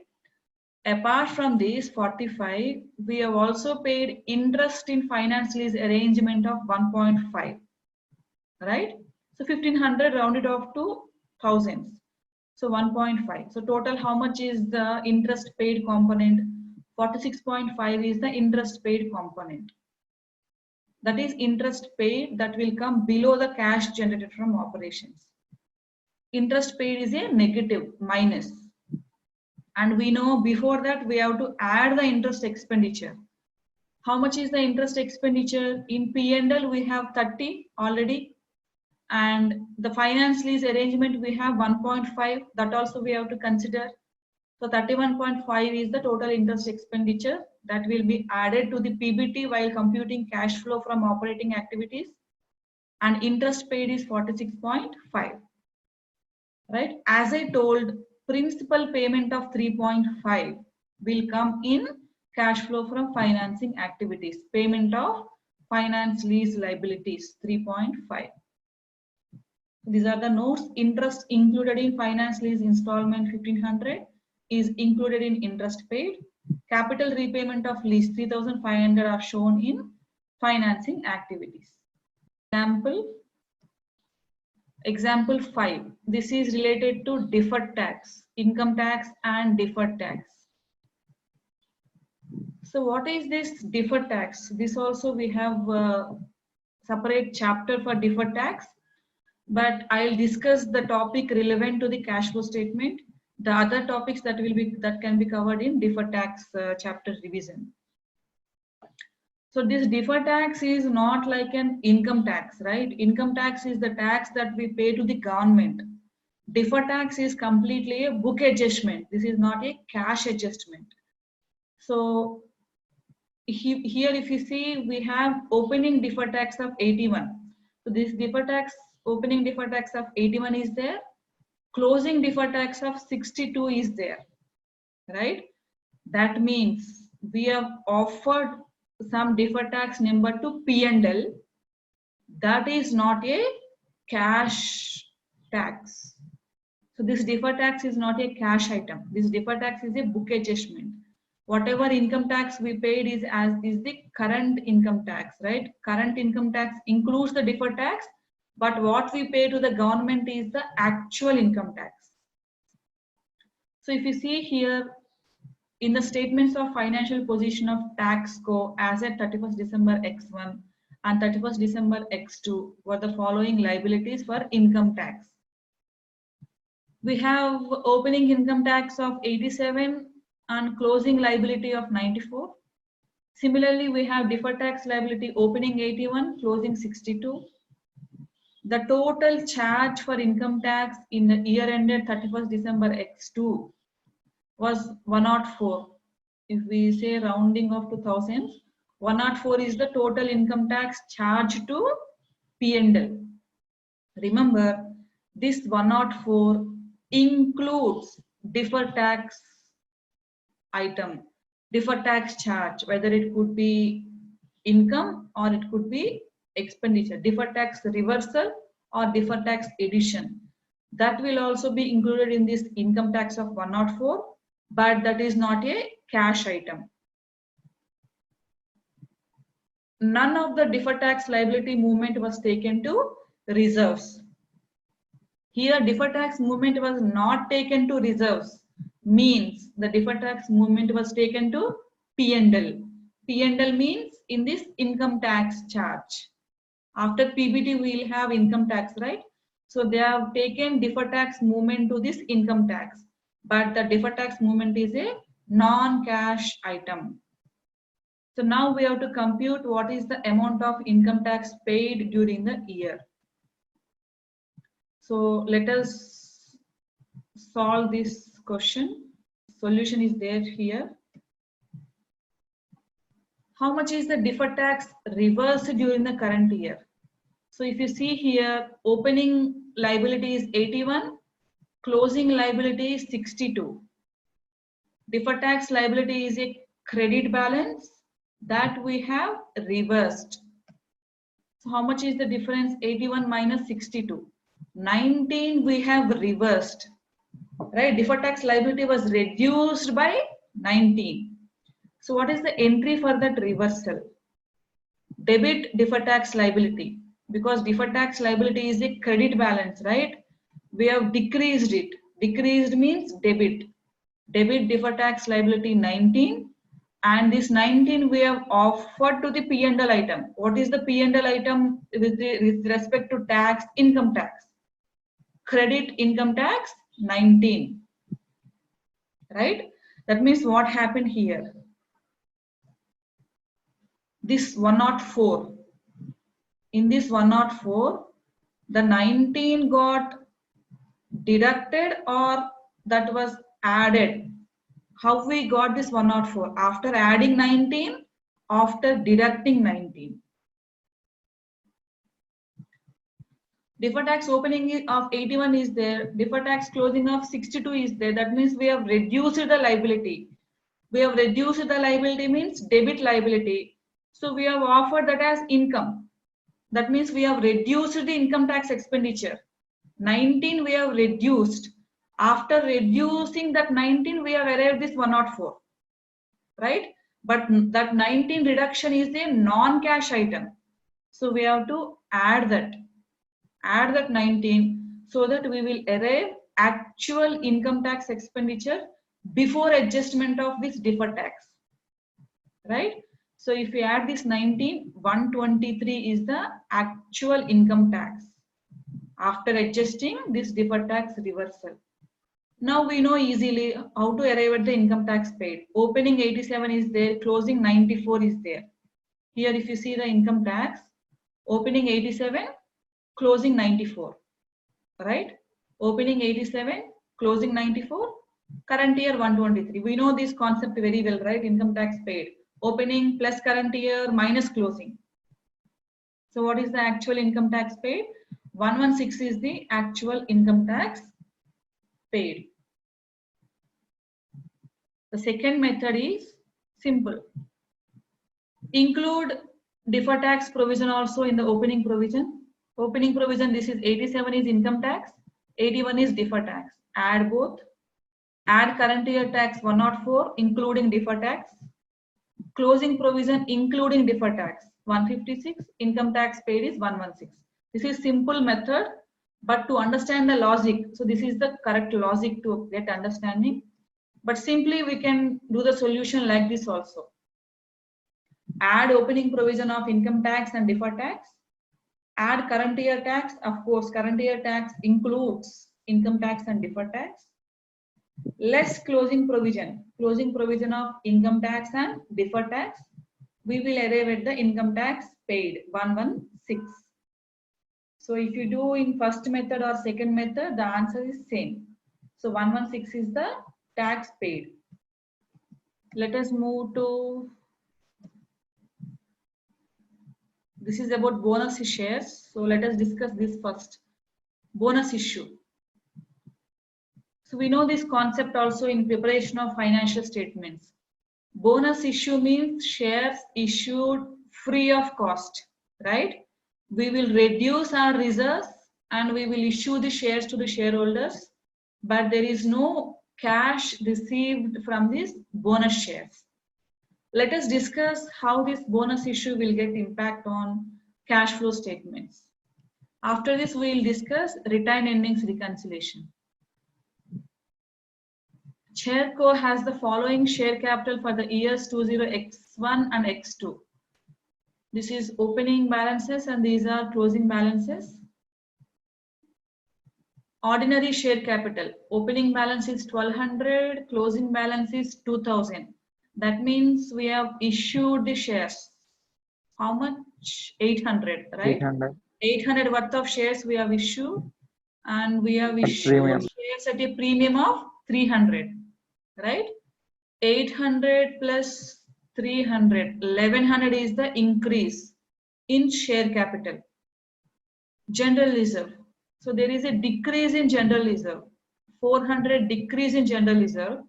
Apart from this 45, we have also paid interest in finance lease arrangement of 1.5, right? So 1500 rounded off to thousands. So 1.5. So total how much is the interest paid component? 46.5 is the interest paid component. That is interest paid that will come below the cash generated from operations. Interest paid is a negative, minus. And we know before that we have to add the interest expenditure. How much is the interest expenditure? In P&L we have 30 already. And the finance lease arrangement we have 1.5, that also we have to consider. So 31.5 is the total interest expenditure that will be added to the PBT while computing cash flow from operating activities, and interest paid is 46.5, right? As I told, principal payment of 3.5 will come in cash flow from financing activities, payment of finance lease liabilities 3.5. These are the notes. Interest included in finance lease installment 1500 is included in interest paid. Capital repayment of lease 3,500 are shown in financing activities. Example 5. This is related to deferred tax, income tax and deferred tax. So what is this deferred tax? This also we have a separate chapter for deferred tax, but I'll discuss the topic relevant to the cash flow statement. The other topics that can be covered in deferred tax chapter revision. So this deferred tax is not like an income tax, right? Income tax is the tax that we pay to the government. Deferred tax is completely a book adjustment. This is not a cash adjustment. So here if you see, we have opening deferred tax of 81. So this deferred tax, opening deferred tax of 81 is there. Closing deferred tax of 62 is there, right? That means we have offered some deferred tax number to P&L. That is not a cash tax. So this deferred tax is not a cash item. This deferred tax is a book adjustment. Whatever income tax we paid is the current income tax, right? Current income tax includes the deferred tax, but what we pay to the government is the actual income tax. So if you see here in the statements of financial position of Taxco as at 31st December X1 and 31st December X2 were the following liabilities for income tax. We have opening income tax of 87 and closing liability of 94. Similarly, we have deferred tax liability opening 81, closing 62. the total charge for income tax in the year ended 31st December X2 was 104. If we say rounding of to thousands, 104 is the total income tax charged to P&L. Remember, this 104 includes deferred tax item, deferred tax charge, whether it could be income or it could be expenditure, deferred tax reversal or deferred tax addition. That will also be included in this income tax of 104, but that is not a cash item. None of the deferred tax liability movement was taken to reserves. Here deferred tax movement was not taken to reserves, means the deferred tax movement was taken to P&L. P&L means in this income tax charge. After PBT we will have income tax, right? So they have taken deferred tax movement to this income tax, but the deferred tax movement is a non-cash item. So now we have to compute what is the amount of income tax paid during the year. So let us solve this question. Solution is there here. How much is the deferred tax reversed during the current year? So if you see here, opening liability is 81, closing liability is 62. Deferred tax liability is a credit balance that we have reversed. So how much is the difference? 81 minus 62. 19 we have reversed, right? Deferred tax liability was reduced by 19. So what is the entry for that reversal? Debit deferred tax liability, because deferred tax liability is a credit balance, right? We have decreased it. Decreased means debit. Debit deferred tax liability 19, and this 19 we have offered to the P&L item. What is the P&L item with respect to tax? Income tax. Credit income tax 19, right? That means what happened here? This 104, in this 104, the 19 got deducted or that was added. How we got this 104? After adding 19, after deducting 19. Deferred tax opening of 81 is there, deferred tax closing of 62 is there. That means we have reduced the liability. We have reduced the liability means debit liability. So we have offered that as income. That means we have reduced the income tax expenditure. 19 we have reduced. After reducing that 19, we have arrived this 104, right? But that 19 reduction is a non-cash item. So we have to add that 19 so that we will arrive actual income tax expenditure before adjustment of this deferred tax, right? So if we add this 19, 123 is the actual income tax after adjusting this deferred tax reversal. Now we know easily how to arrive at the income tax paid. Opening 87 is there, closing 94 is there. Here if you see the income tax, opening 87, closing 94, right? Opening 87, closing 94, current year 123. We know this concept very well, right? Income tax paid. Opening plus current year minus closing. So what is the actual income tax paid? 116 is the actual income tax paid. The second method is simple. Include deferred tax provision also in the opening provision. Opening provision, this is 87 is income tax, 81 is deferred tax. Add both. Add current year tax 104 including deferred tax. Closing provision including deferred tax 156. Income tax paid is 116. This is simple method, but to understand the logic, so this is the correct logic to get understanding. But simply we can do the solution like this also. Add opening provision of income tax and deferred tax. Add current year tax. Of course, current year tax includes income tax and deferred tax. Less closing provision of income tax and deferred tax. We will arrive at the income tax paid 116. So if you do in first method or second method, the answer is same. So 116 is the tax paid. Let us move to, this is about bonus shares. So let us discuss this first. Bonus issue. So we know this concept also in preparation of financial statements. Bonus issue means shares issued free of cost, right? We will reduce our reserves and we will issue the shares to the shareholders, but there is no cash received from these bonus shares. Let us discuss how this bonus issue will get impact on cash flow statements. After this, we will discuss retained earnings reconciliation. Shareco has the following share capital for the years 20X1 and X2. This is opening balances and these are closing balances. Ordinary share capital. Opening balance is 1200, closing balance is 2000. That means we have issued the shares. How much? 800, right? 800. 800 worth of shares we have issued, and we have issued premium. shares at a premium of 300, right? 800 plus 300, 1100 is the increase in share capital. General reserve. So there is a decrease in general reserve. 400 decrease in general reserve.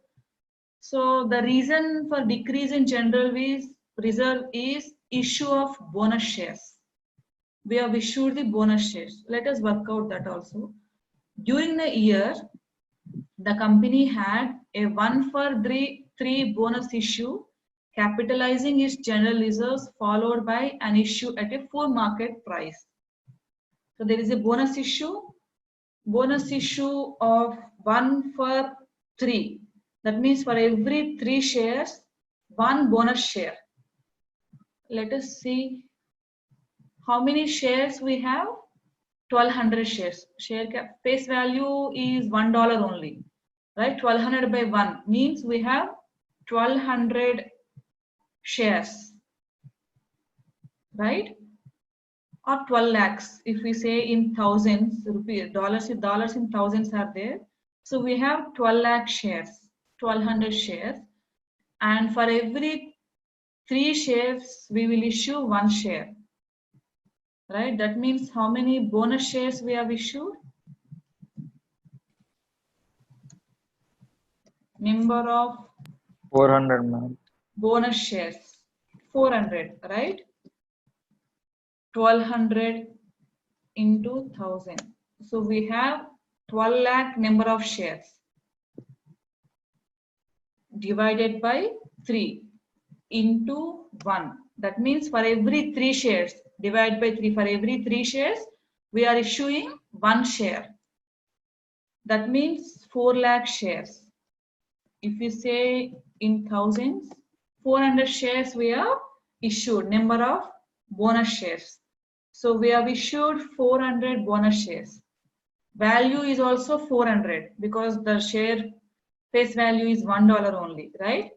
So the reason for decrease in general reserve is issue of bonus shares. We have issued the bonus shares. Let us work out that also. During the year, the company had a 1-for-3 bonus issue, capitalizing its general reserves, followed by an issue at a full market price. So there is a bonus issue of 1-for-3. That means for every 3 shares, 1 bonus share. Let us see how many shares we have. 1200 shares. Share cap face value is $1 only, right? 1200 by 1 means we have 1200 shares, right? Or 12 lakhs if we say in thousands rupees, dollars in thousands are there. So we have 12 lakh shares, 1200 shares, and for every 3 shares we will issue 1 share. Right, that means how many bonus shares we have issued? Number of 400, ma'am. bonus shares, 400, right? 1200 into 1000. So we have 12 lakh number of shares divided by 3 into 1. That means for every 3 shares, divide by 3. For every 3 shares, we are issuing 1 share. That means 4 lakh shares. If you say in thousands, 400 shares we have issued, number of bonus shares. So we have issued 400 bonus shares. Value is also 400 because the share face value is $1 only, right?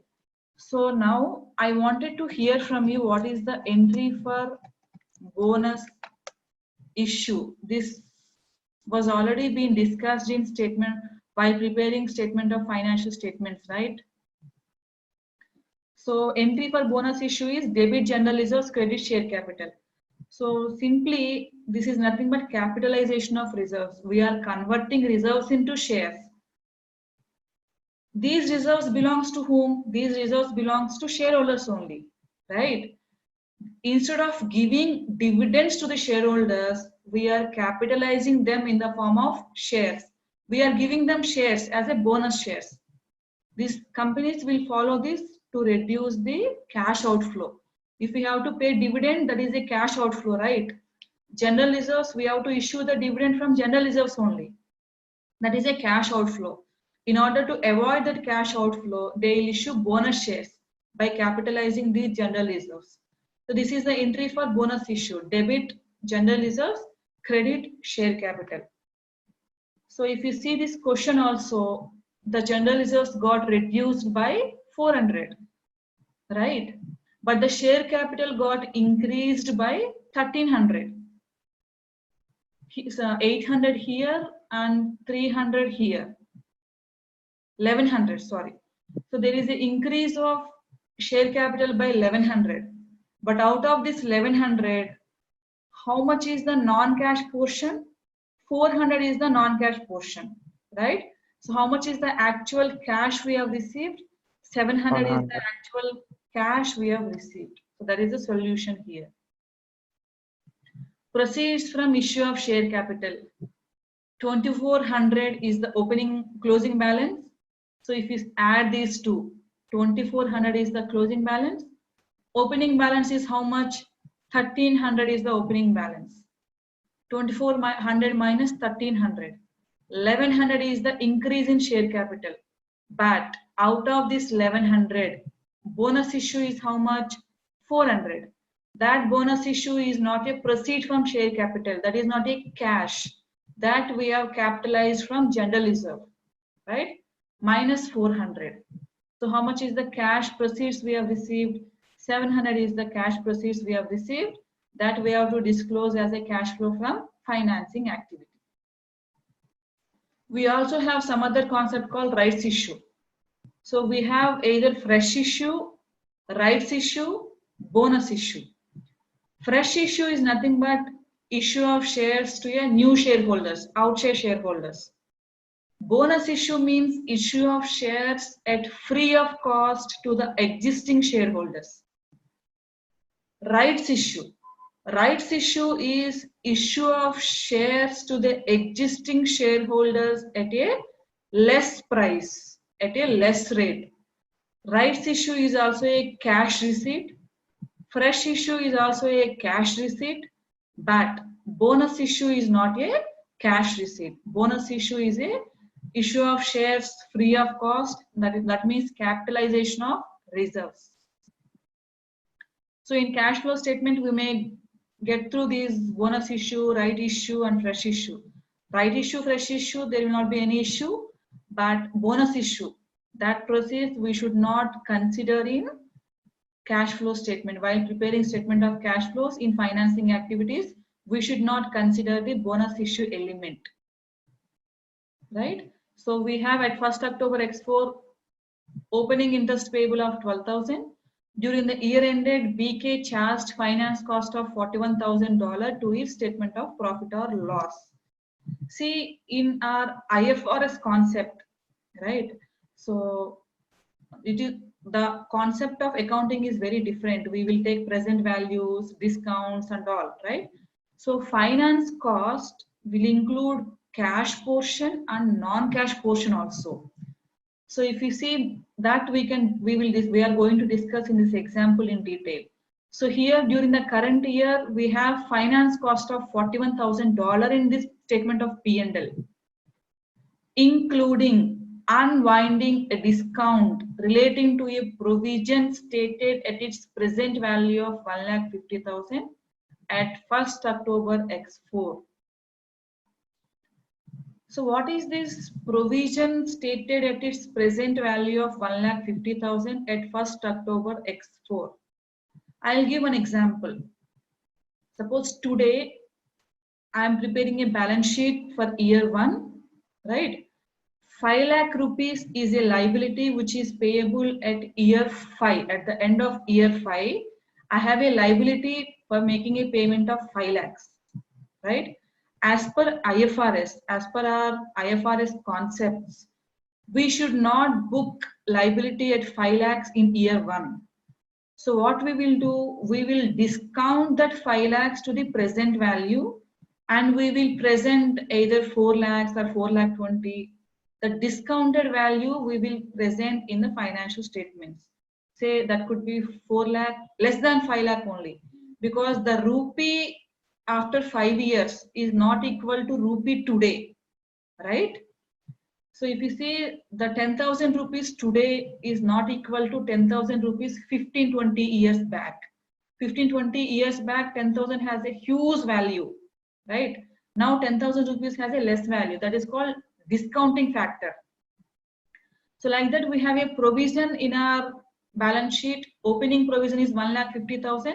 So now I wanted to hear from you what is the entry for bonus issue. This was already been discussed in statement while preparing statement of financial statements, right? So entry for bonus issue is debit general reserves, credit share capital. So simply this is nothing but capitalization of reserves. We are converting reserves into shares. These reserves belongs to whom? These reserves belongs to shareholders only, right? Instead of giving dividends to the shareholders, we are capitalizing them in the form of shares. We are giving them shares as a bonus shares. These companies will follow this to reduce the cash outflow. If we have to pay dividend, that is a cash outflow, right? General reserves, we have to issue the dividend from general reserves only. That is a cash outflow. In order to avoid that cash outflow, they will issue bonus shares by capitalizing the general reserves. So this is the entry for bonus issue, debit general reserves, credit share capital. So if you see this question also, the general reserves got reduced by 400, right? But the share capital got increased by 1300. 800 here and 300 here. 1100, sorry. So there is an increase of share capital by 1100. But out of this 1100, how much is the non-cash portion? 400 is the non-cash portion, right? So how much is the actual cash we have received? 700 is 100. the actual cash we have received. So that is the solution here. Proceeds from issue of share capital. 2400 is the closing balance. So if you add these two, 2400 is the closing balance. Opening balance is how much? 1300 is the opening balance. 2400 minus 1300. 1100 is the increase in share capital. But out of this 1100, bonus issue is how much? 400. That bonus issue is not a proceed from share capital. That is not a cash. That we have capitalized from general reserve, right? Minus 400. So how much is the cash proceeds we have received? 700 is the cash proceeds we have received. That we have to disclose as a cash flow from financing activity. We also have some other concept called rights issue. So we have either fresh issue, rights issue, bonus issue. Fresh issue is nothing but issue of shares to a new shareholders, outside shareholders. Bonus issue means issue of shares at free of cost to the existing shareholders. Rights issue. Rights issue is issue of shares to the existing shareholders at a less price, at a less rate. Rights issue is also a cash receipt. Fresh issue is also a cash receipt, but bonus issue is not a cash receipt. Bonus issue is a issue of shares free of cost. That means capitalization of reserves. So in cash flow statement, we may get through these bonus issue, right issue, and fresh issue. Right issue, fresh issue, there will not be any issue, but bonus issue, that process we should not consider in cash flow statement. While preparing statement of cash flows in financing activities, we should not consider the bonus issue element, right? So we have at 1st October X4 opening interest payable of 12,000. During the year ended, BK charged finance cost of $41,000 to its statement of profit or loss. See, in our IFRS concept, right? So it is the concept of accounting is very different. We will take present values, discounts, and all, right? So finance cost will include cash portion and non-cash portion also. So if you see that we are going to discuss in this example in detail. So here during the current year, we have finance cost of $41,000 in this statement of P&L, including unwinding a discount relating to a provision stated at its present value of 1,50,000 at 1st October X4. So what is this provision stated at its present value of 1,50,000 at 1st October X4? I'll give an example. Suppose today I am preparing a balance sheet for year 1, right? 5 lakh rupees is a liability which is payable at year 5. At the end of year 5, I have a liability for making a payment of 5 lakhs, right? As per IFRS, as per our IFRS concepts, we should not book liability at 5 lakhs in year 1. So what we will do, we will discount that 5 lakhs to the present value and we will present either 4 lakhs or 4 lakh 20. The discounted value we will present in the financial statements. Say that could be 4 lakh, less than 5 lakh only, because the rupee after 5 years is not equal to rupee today, right? So if you see the 10,000 rupees today is not equal to 10,000 rupees 15-20 years back. 15-20 years back, 10,000 has a huge value, right? Now 10,000 rupees has a less value. That is called discounting factor. So like that, we have a provision in our balance sheet. Opening provision is 1,50,000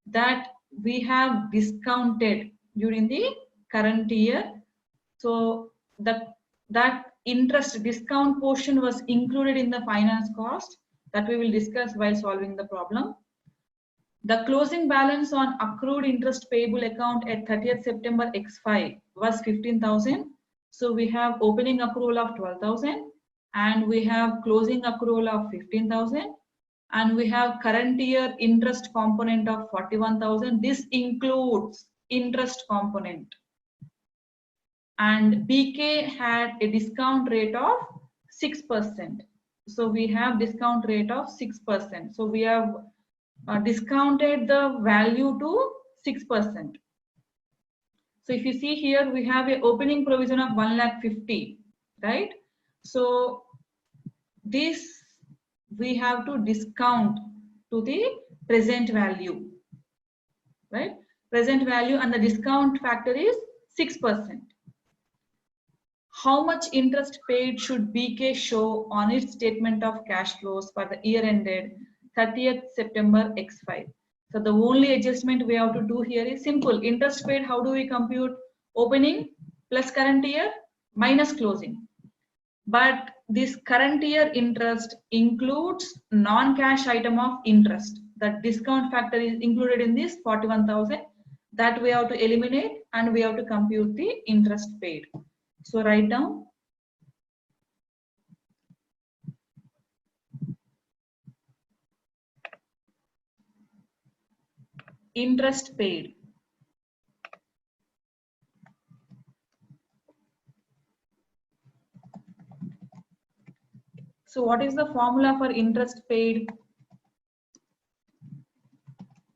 that we have discounted during the current year. So that interest discount portion was included in the finance cost that we will discuss while solving the problem. The closing balance on accrued interest payable account at 30th September X5 was 15,000. So we have opening accrual of 12,000 and we have closing accrual of 15,000 and we have current year interest component of 41,000. This includes interest component. And BK had a discount rate of 6%. So we have discount rate of 6%. So we have discounted the value to 6%. So if you see here, we have a opening provision of 1,50,000, right? So this we have to discount to the present value, right? Present value, and the discount factor is 6%. How much interest paid should BK show on its statement of cash flows for the year ended 30th September X5? So the only adjustment we have to do here is simple. Interest paid, how do we compute? Opening plus current year minus closing. But this current year interest includes non-cash item of interest. The discount factor is included in this 41,000. That we have to eliminate and we have to compute the interest paid. So write down interest paid. So what is the formula for interest paid?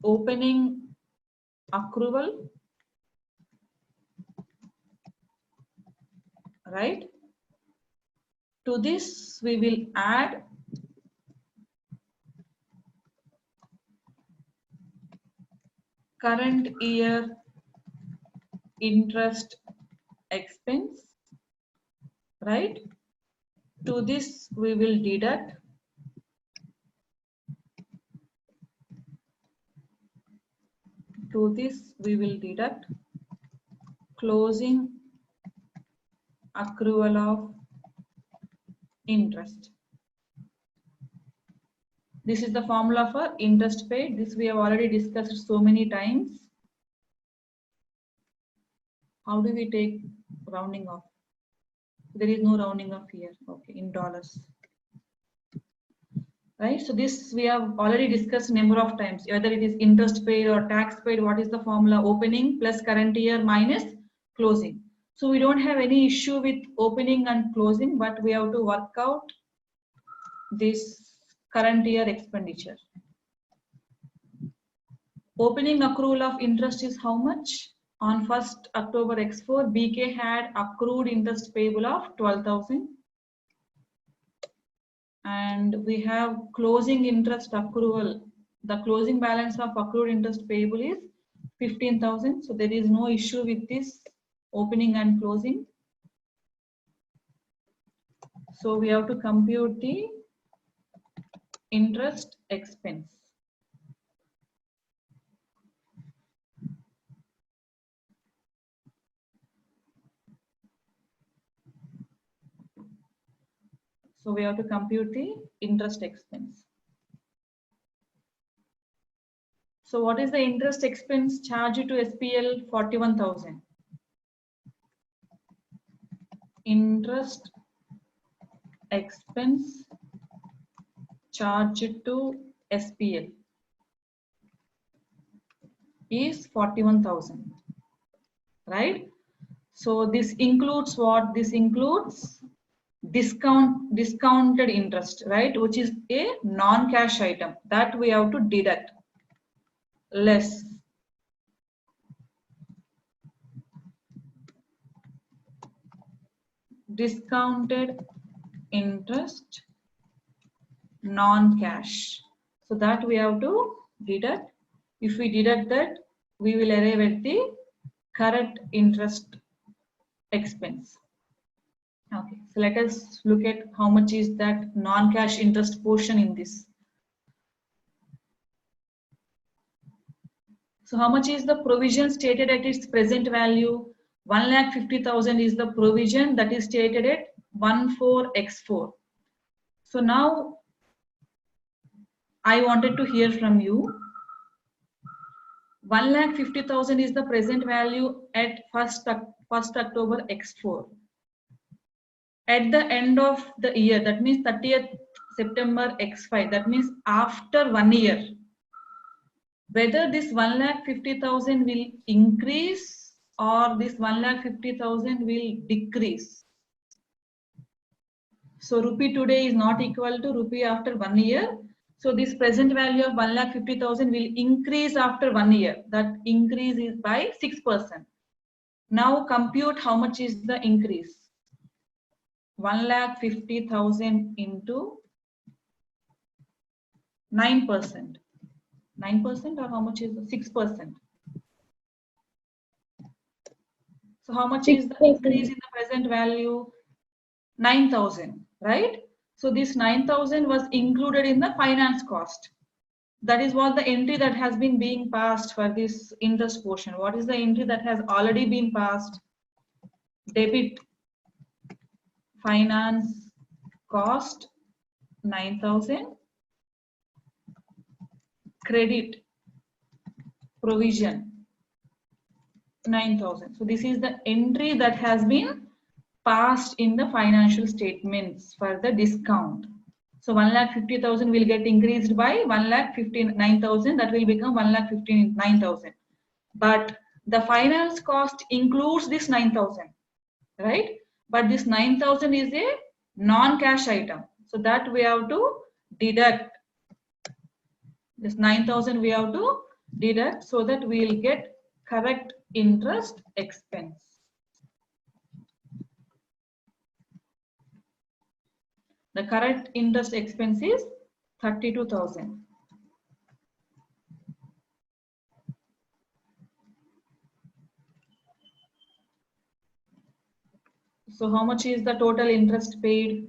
Opening accrual, right? To this we will add current year interest expense, right? To this we will deduct closing accrual of interest. This is the formula for interest paid. This we have already discussed so many times. How do we take rounding off? There is no rounding off here. Okay, in dollars. Right, so this we have already discussed number of times, whether it is interest paid or tax paid. What is the formula? Opening plus current year minus closing. So we don't have any issue with opening and closing, but we have to work out this current year expenditure. Opening accrual of interest is how much? On 1st October X4, BK had accrued interest payable of 12,000. And we have closing interest accrual. The closing balance of accrued interest payable is 15,000. So there is no issue with this opening and closing. So we have to compute the interest expense. So we have to compute the interest expense. So what is the interest expense charged to SPL? 41,000. Interest expense charged to SPL is 41,000, right? So this includes what? This includes discounted interest, right, which is a non-cash item that we have to deduct, less discounted interest non-cash. So that we have to deduct. If we deduct that, we will arrive at the current interest expense. Okay, so let us look at how much is that non-cash interest portion in this. So how much is the provision stated at its present value? 1,50,000 is the provision that is stated at 14x4. So now I wanted to hear from you. 1,50,000 is the present value at 1st October x4. At the end of the year, that means 30th September x5, that means after 1 year, whether this 1,50,000 will increase or this 1,50,000 will decrease. So rupee today is not equal to rupee after 1 year. So this present value of 1,50,000 will increase after 1 year. That increase is by 6%. Now compute how much is the increase. 1,50,000 into 9%. 9% or how much is the 6%? So how much is the increase in the present value? 9,000, right? So this 9,000 was included in the finance cost. That is what the entry that has been being passed for this interest portion. What is the entry that has already been passed? Debit finance cost 9,000, credit provision 9,000. So this is the entry that has been passed in the financial statements for the discount. So 1,50,000 will get increased by 1,59,000. That will become 1,59,000. But the finance cost includes this 9,000, right? But this 9,000 is a non-cash item. So that we have to deduct. This 9,000 we have to deduct so that we will get correct interest expense. The correct interest expense is 32,000. So how much is the total interest paid?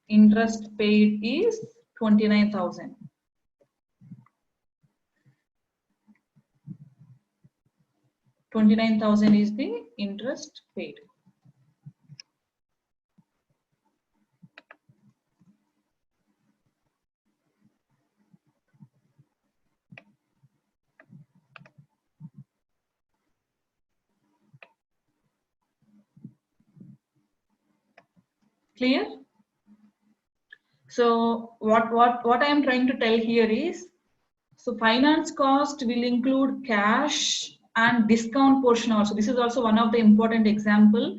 Interest paid is 29,000. $29,000 is the interest paid. Clear? So what I am trying to tell here is, so finance cost will include cash and discount portion also. This is also one of the important example.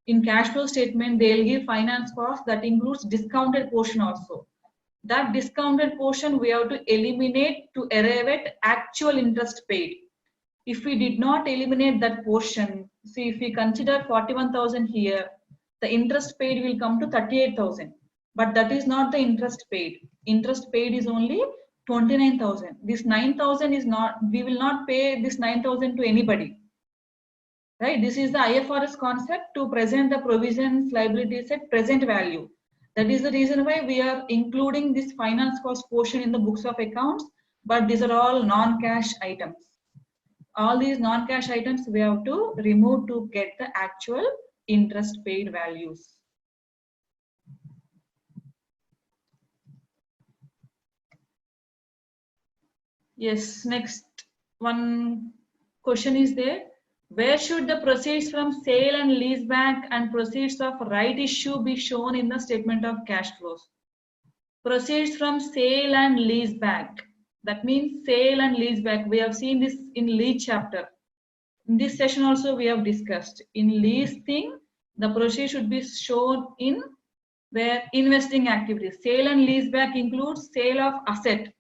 In cash flow statement, they'll give finance cost that includes discounted portion also. That discounted portion we have to eliminate to arrive at actual interest paid. If we did not eliminate that portion, see if we consider 41,000 here, the interest paid will come to 38,000. But that is not the interest paid. Interest paid is only 29,000. This 9,000 is not, we will not pay this 9,000 to anybody. Right? This is the IFRS concept to present the provisions, liabilities at present value. That is the reason why we are including this finance cost portion in the books of accounts, but these are all non-cash items. All these non-cash items we have to remove to get the actual interest paid values. Yes, next one question is there. Where should the proceeds from sale and leaseback and proceeds of right issue be shown in the statement of cash flows? Proceeds from sale and leaseback. That means sale and leaseback. We have seen this in lease chapter. In this session also we have discussed. In lease thing, the proceeds should be shown in where investing activities. Sale and leaseback includes sale of asset.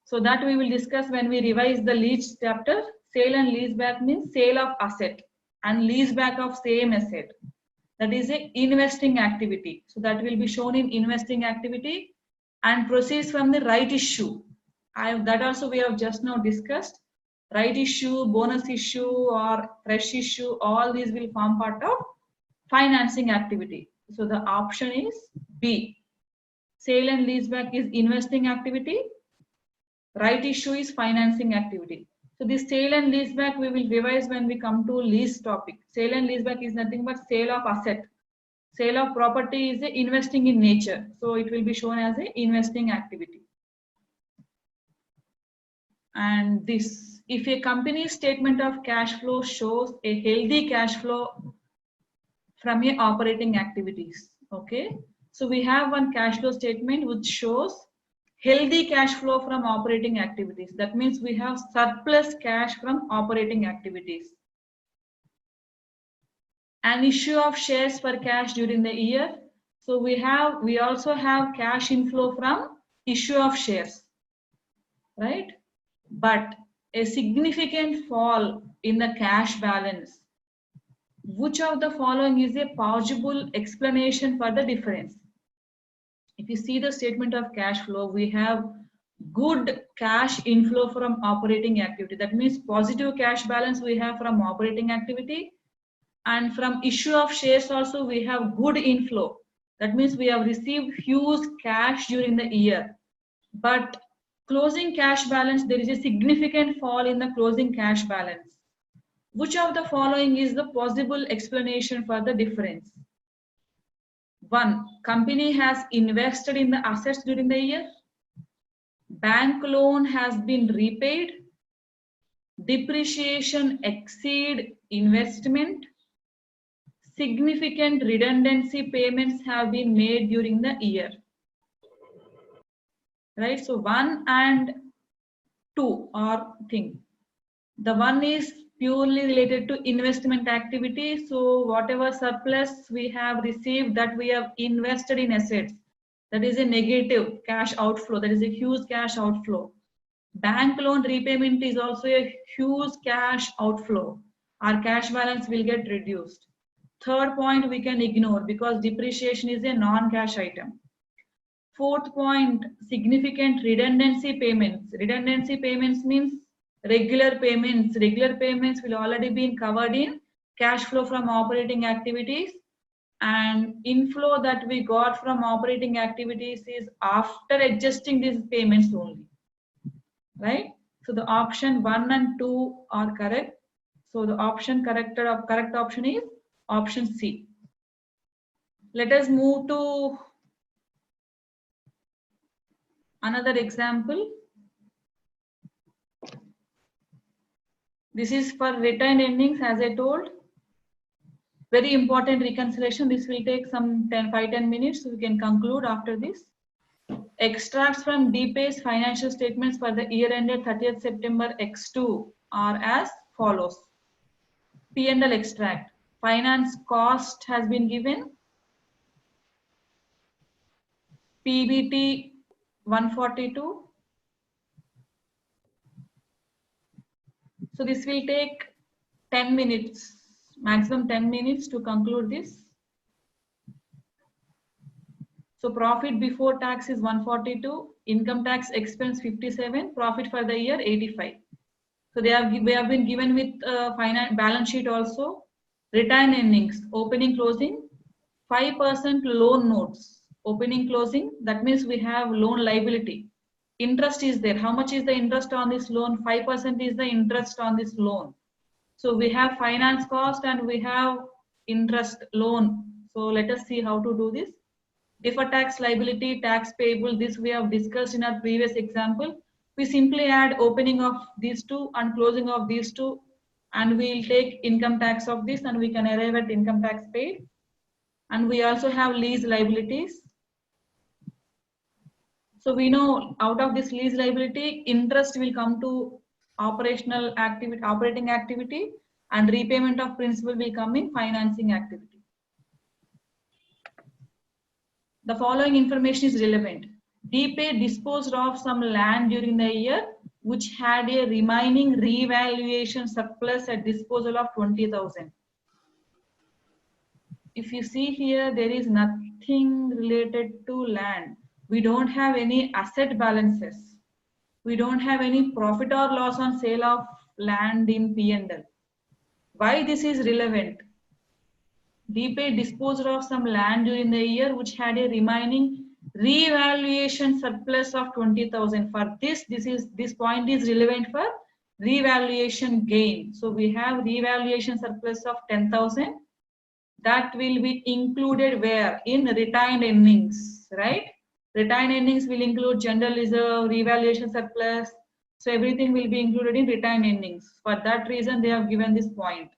So that we will discuss when we revise the lease chapter. Sale and leaseback means sale of asset and leaseback of same asset. That is a investing activity. So that will be shown in investing activity, and proceeds from the right issue. That also we have just now discussed. Right issue, bonus issue or fresh issue, all these will form part of financing activity. So the option is B. Sale and leaseback is investing activity. Right issue is financing activity. So this sale and lease back we will revise when we come to lease topic. Sale and lease back is nothing but sale of asset. Sale of property is a investing in nature. So it will be shown as a investing activity. And this, if a company's statement of cash flow shows a healthy cash flow from your operating activities, okay? So we have one cash flow statement which shows healthy cash flow from operating activities. That means we have surplus cash from operating activities. An issue of shares for cash during the year. So we also have cash inflow from issue of shares, right? But a significant fall in the cash balance. Which of the following is a possible explanation for the difference? If you see the statement of cash flow, we have good cash inflow from operating activity. That means positive cash balance we have from operating activity, and from issue of shares also we have good inflow. That means we have received huge cash during the year. But closing cash balance, there is a significant fall in the closing cash balance. Which of the following is the possible explanation for the difference? 1. Company has invested in the assets during the year. Bank loan has been repaid. Depreciation exceed investment. Significant redundancy payments have been made during the year. Right? So 1 and 2 are thing. The 1 is purely related to investment activity. So whatever surplus we have received, that we have invested in assets, that is a negative cash outflow. That is a huge cash outflow. Bank loan repayment is also a huge cash outflow. Our cash balance will get reduced. Third point we can ignore because depreciation is a non-cash item. Fourth point, significant redundancy payments. Redundancy payments means regular payments. Regular payments will already be covered in cash flow from operating activities, and inflow that we got from operating activities is after adjusting these payments only, right? So the option 1 and 2 are correct. So the option correct option is option C. Let us move to another example. This is for retained earnings, as I told. Very important reconciliation. This will take some 5-10 minutes. So we can conclude after this. Extracts from DPay's financial statements for the year ended 30th September X2 are as follows. P&L extract. Finance cost has been given. PBT 142. So this will take 10 minutes, maximum 10 minutes to conclude this. So profit before tax is 142, income tax expense 57, profit for the year 85. So we have been given with finance balance sheet also. Retained earnings, opening, closing, 5% loan notes, opening, closing. That means we have loan liability. Interest is there. How much is the interest on this loan? 5% is the interest on this loan. So we have finance cost and we have interest loan. So let us see how to do this. Deferred tax liability, tax payable, this we have discussed in our previous example. We simply add opening of these two and closing of these two, and we'll take income tax of this and we can arrive at income tax paid. And we also have lease liabilities. So we know out of this lease liability, interest will come to operating activity, and repayment of principal will come in financing activity. The following information is relevant. DPay disposed of some land during the year which had a remaining revaluation surplus at disposal of 20,000. If you see here, there is nothing related to land. We don't have any asset balances. We don't have any profit or loss on sale of land in P&L. Why this is relevant? DPay disposed of some land during the year which had a remaining revaluation surplus of 20,000. For this point is relevant for revaluation gain. So we have revaluation surplus of 10,000. That will be included where? In retained earnings, right? Retained earnings will include general reserve, revaluation surplus. So everything will be included in retained earnings. For that reason, they have given this point.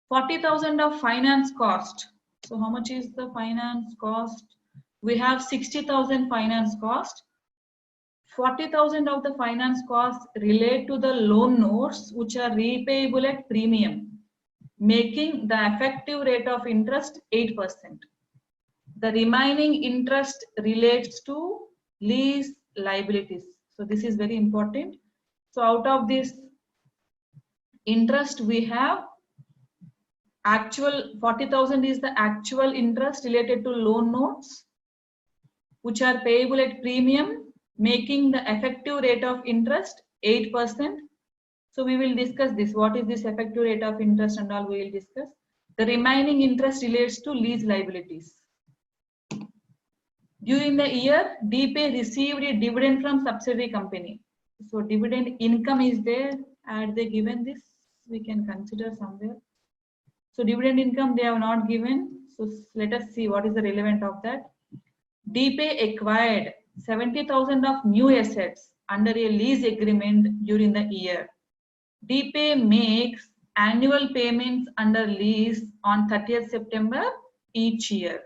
40,000 of finance cost. So how much is the finance cost? We have 60,000 finance cost. 40,000 of the finance costs relate to the loan notes which are repayable at premium, making the effective rate of interest 8%. The remaining interest relates to lease liabilities. So this is very important. So out of this interest we have actual 40,000 is the actual interest related to loan notes which are payable at premium, making the effective rate of interest 8%. So we will discuss this. What is this effective rate of interest and all we will discuss. The remaining interest relates to lease liabilities. During the year, DPay received a dividend from subsidiary company. So dividend income is there. Had they given this? We can consider somewhere. So dividend income they have not given. So let us see what is the relevant of that. DPay acquired 70,000 of new assets under a lease agreement during the year. DPay makes annual payments under lease on 30th September each year.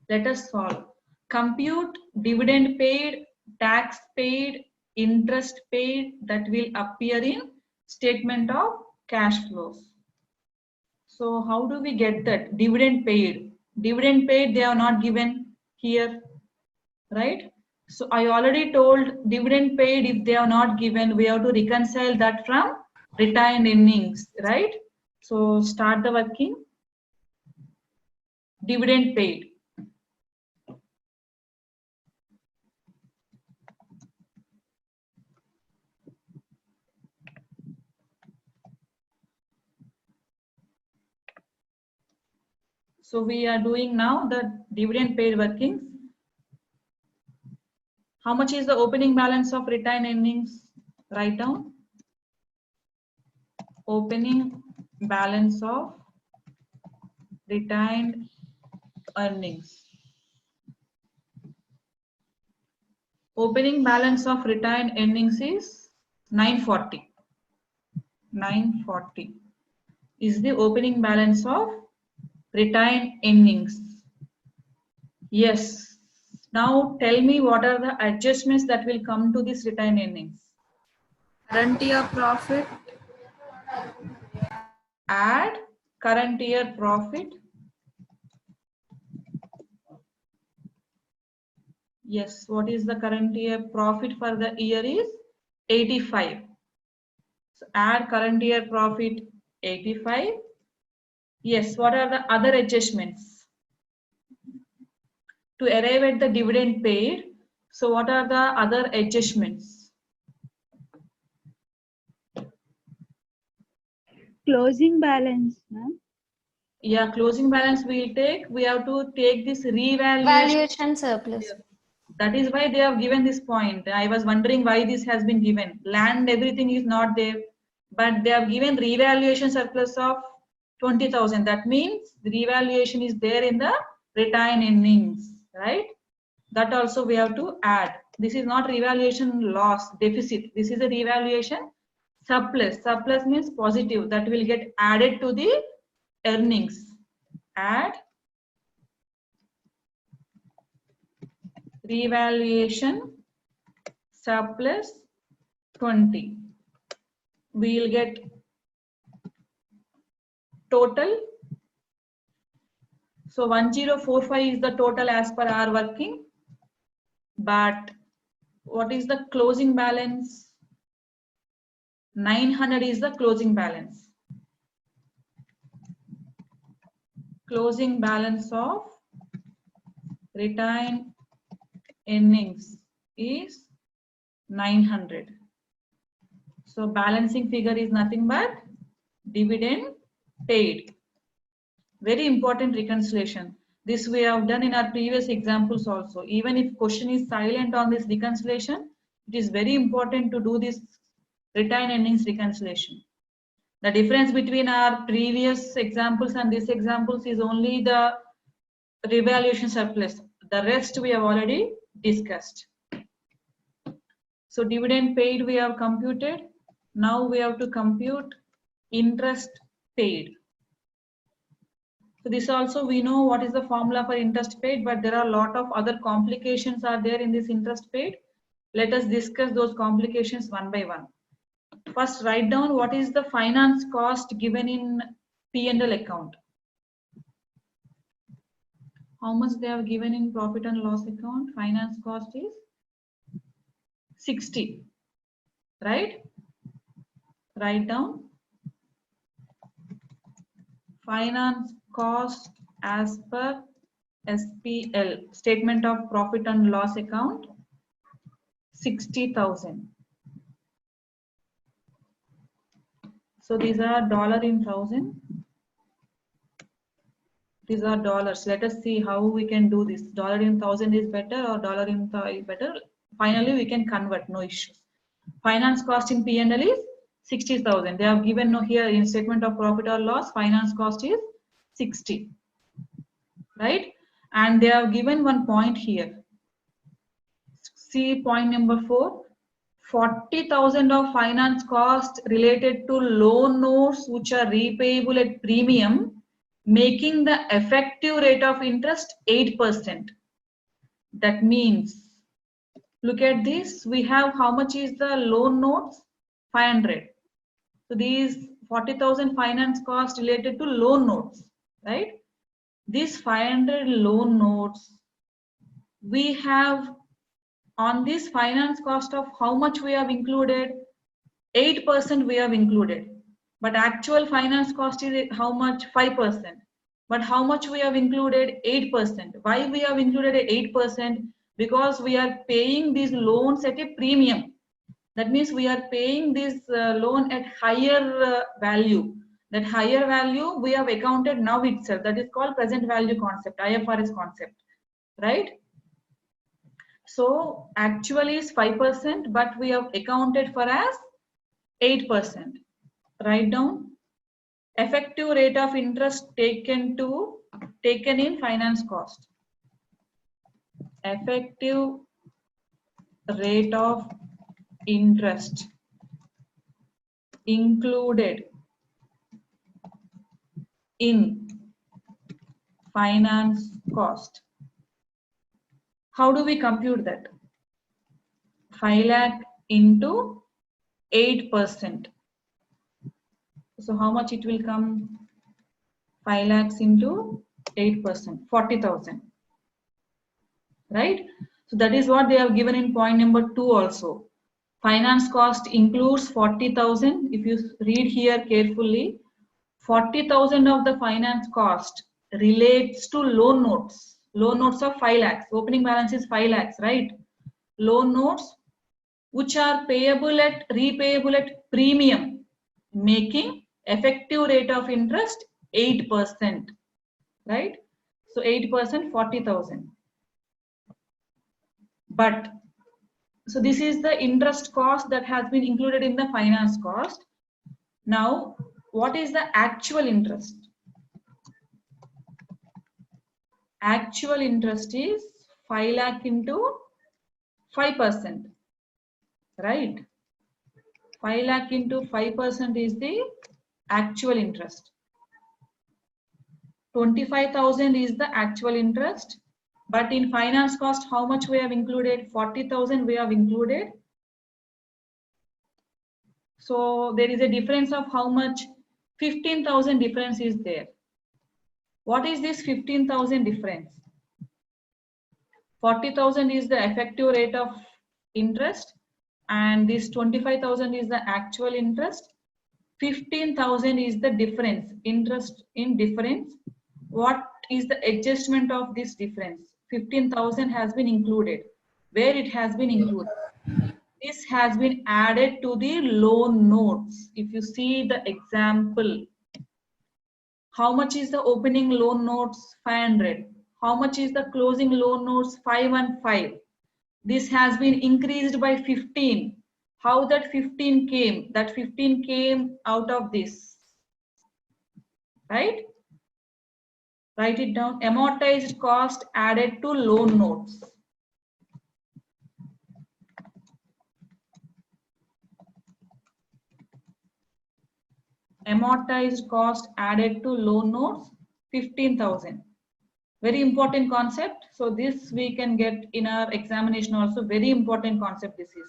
Let us solve. Compute dividend paid, tax paid, interest paid that will appear in statement of cash flows. So how do we get that? Dividend paid. Dividend paid they are not given here, right? So I already told dividend paid if they are not given, we have to reconcile that from retained earnings, right? So start the working. Dividend paid. So we are doing now the dividend paid workings. How much is the opening balance of retained earnings? Write down. Opening balance of retained earnings. Opening balance of retained earnings is 940. 940 is the opening balance of retained earnings. Yes. Now tell me what are the adjustments that will come to this retained earnings. Current year profit. Add current year profit. Yes, what is the current year profit for the year is 85. So add current year profit 85. Yes, what are the other adjustments? To arrive at the dividend paid, so what are the other adjustments? Closing balance, ma'am. Yeah, closing balance we will take. We have to take this revaluation. Valuation surplus. That is why they have given this point. I was wondering why this has been given. Land, everything is not there, but they have given revaluation surplus of 20,000. That means the revaluation is there in the retained earnings, right? That also we have to add. This is not revaluation loss, deficit. This is a revaluation surplus. Surplus means positive. That will get added to the earnings. Add revaluation surplus 20. We will get total. So 1045 is the total as per our working. But what is the closing balance? 900 is the closing balance. Closing balance of retained earnings is 900. So balancing figure is nothing but dividend paid. Very important reconciliation. This we have done in our previous examples also. Even if question is silent on this reconciliation, It is very important to do this retained earnings reconciliation. The difference between our previous examples and these examples is only the revaluation surplus. The rest we have already discussed. So dividend paid we have computed. Now we have to compute interest paid. So this also we know what is the formula for interest paid, but there are a lot of other complications are there in this interest paid. Let us discuss those complications one by one. First, write down what is the finance cost given in P&L account. How much they have given in profit and loss account? Finance cost is 60, right? Write down finance cost as per SPL, statement of profit and loss account, 60,000. So these are dollar in thousand. These are dollars. Let us see how we can do this. Dollar in thousand is better or dollar in is better. Finally, we can convert, no issues. Finance cost in P&L is 60,000. They have given here in statement of profit or loss, finance cost is 60, right? And they have given one point here. See point number 4. 40,000 of finance cost related to loan notes which are repayable at premium, making the effective rate of interest 8%. That means, look at this, we have how much is the loan notes? 500. So these 40,000 finance cost related to loan notes, right? These 500 loan notes, we have on this finance cost of how much we have included? 8% we have included. But actual finance cost is how much? 5%. But how much we have included? 8%. Why we have included 8%? Because we are paying these loans at a premium. That means we are paying this loan at higher value. That higher value we have accounted now itself. That is called present value concept, IFRS concept, right? So actually is 5%, but we have accounted for as 8%. Write down effective rate of interest taken in finance cost. Effective rate of interest included in finance cost. How do we compute that? 5 lakh into 8%. So how much it will come? 5 lakhs into 8%, 40,000. Right? So that is what they have given in point number 2 also. Finance cost includes 40,000. If you read here carefully, 40,000 of the finance cost relates to loan notes. Loan notes of 5 lakhs. Opening balance is 5 lakhs, right? Loan notes which are repayable at premium, making effective rate of interest 8%, right? So 8%, 40,000. But so this is the interest cost that has been included in the finance cost. Now, what is the actual interest? Actual interest is 5 lakh into 5%, right? 5 lakh into 5% is the actual interest. 25,000 is the actual interest. But in finance cost, how much we have included? 40,000 we have included. So there is a difference of how much? 15,000 difference is there. What is this 15,000 difference? 40,000 is the effective rate of interest and this 25,000 is the actual interest. 15,000 is the difference, interest in difference. What is the adjustment of this difference? 15,000 has been included. Where it has been included? This has been added to the loan notes. If you see the example, how much is the opening loan notes? 500. How much is the closing loan notes? 515. This has been increased by 15. How that 15 came? That 15 came out of this, right? Write it down. Amortized cost added to loan notes. Amortized cost added to loan notes, 15,000. Very important concept. So this we can get in our examination also. Very important concept this is.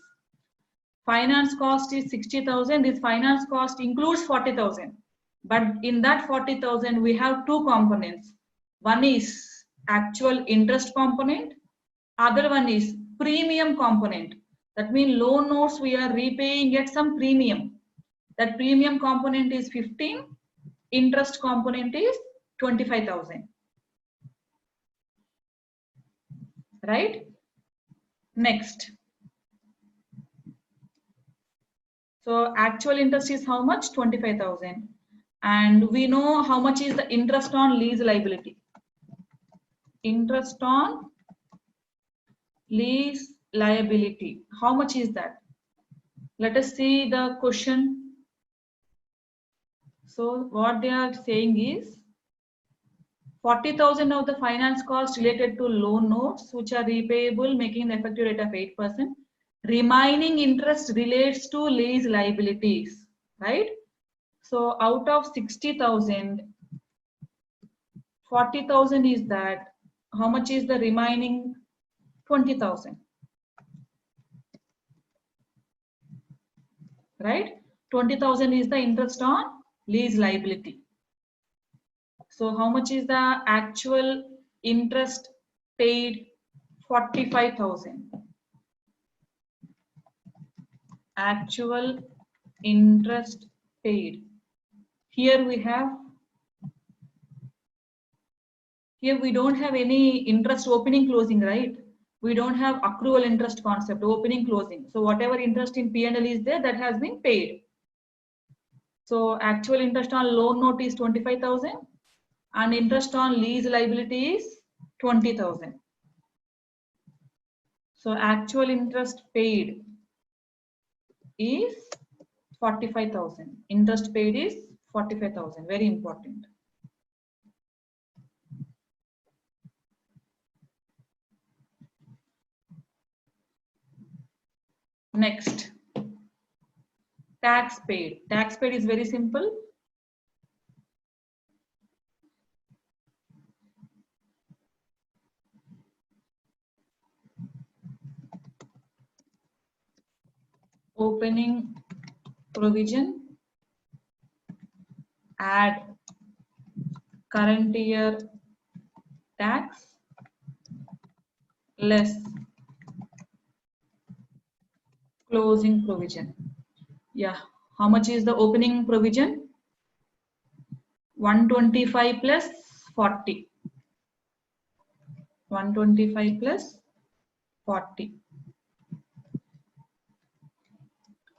Finance cost is 60,000. This finance cost includes 40,000. But in that 40,000, we have two components. One is actual interest component. Other one is premium component. That means loan notes we are repaying at some premium. That premium component is 15. Interest component is 25,000. Right? Next. So actual interest is how much? 25,000. And we know how much is the interest on lease liability. Interest on lease liability. How much is that? Let us see the question. So what they are saying is 40,000 of the finance cost related to loan notes which are repayable, making the effective rate of 8%. Remaining interest relates to lease liabilities, right? So out of 60,000, 40,000 is that. How much is the remaining? 20,000. Right? 20,000 is the interest on lease liability. So how much is the actual interest paid? 45,000. Actual interest paid. Here we don't have any interest opening closing, right? We don't have accrual interest concept, opening closing. So whatever interest in P&L is there, that has been paid. So actual interest on loan note is 25,000 and interest on lease liability is 20,000. So actual interest paid is 45,000. Interest paid is 45,000. Very important. Next, tax paid. Tax paid is very simple. Opening provision, add current year tax less closing provision. Yeah, how much is the opening provision? 125 plus 40. 125 plus 40.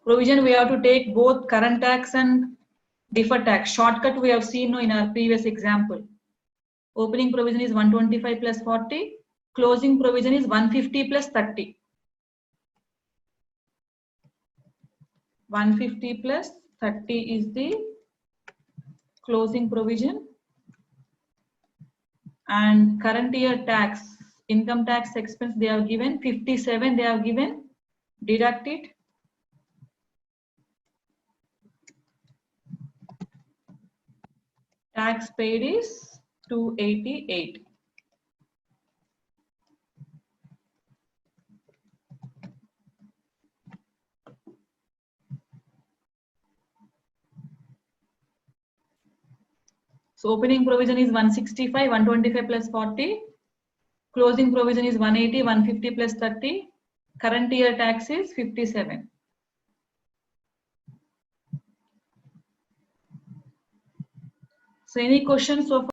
Provision we have to take both current tax and deferred tax. Shortcut we have seen in our previous example. Opening provision is 125 plus 40. Closing provision is 150 plus 30. 150 plus 30 is the closing provision. And current year tax, income tax expense they have given 57 they have given. Deduct it. Tax paid is 288. So opening provision is 165, 125 plus 40. Closing provision is 180, 150 plus 30. Current year tax is 57. So any questions so far?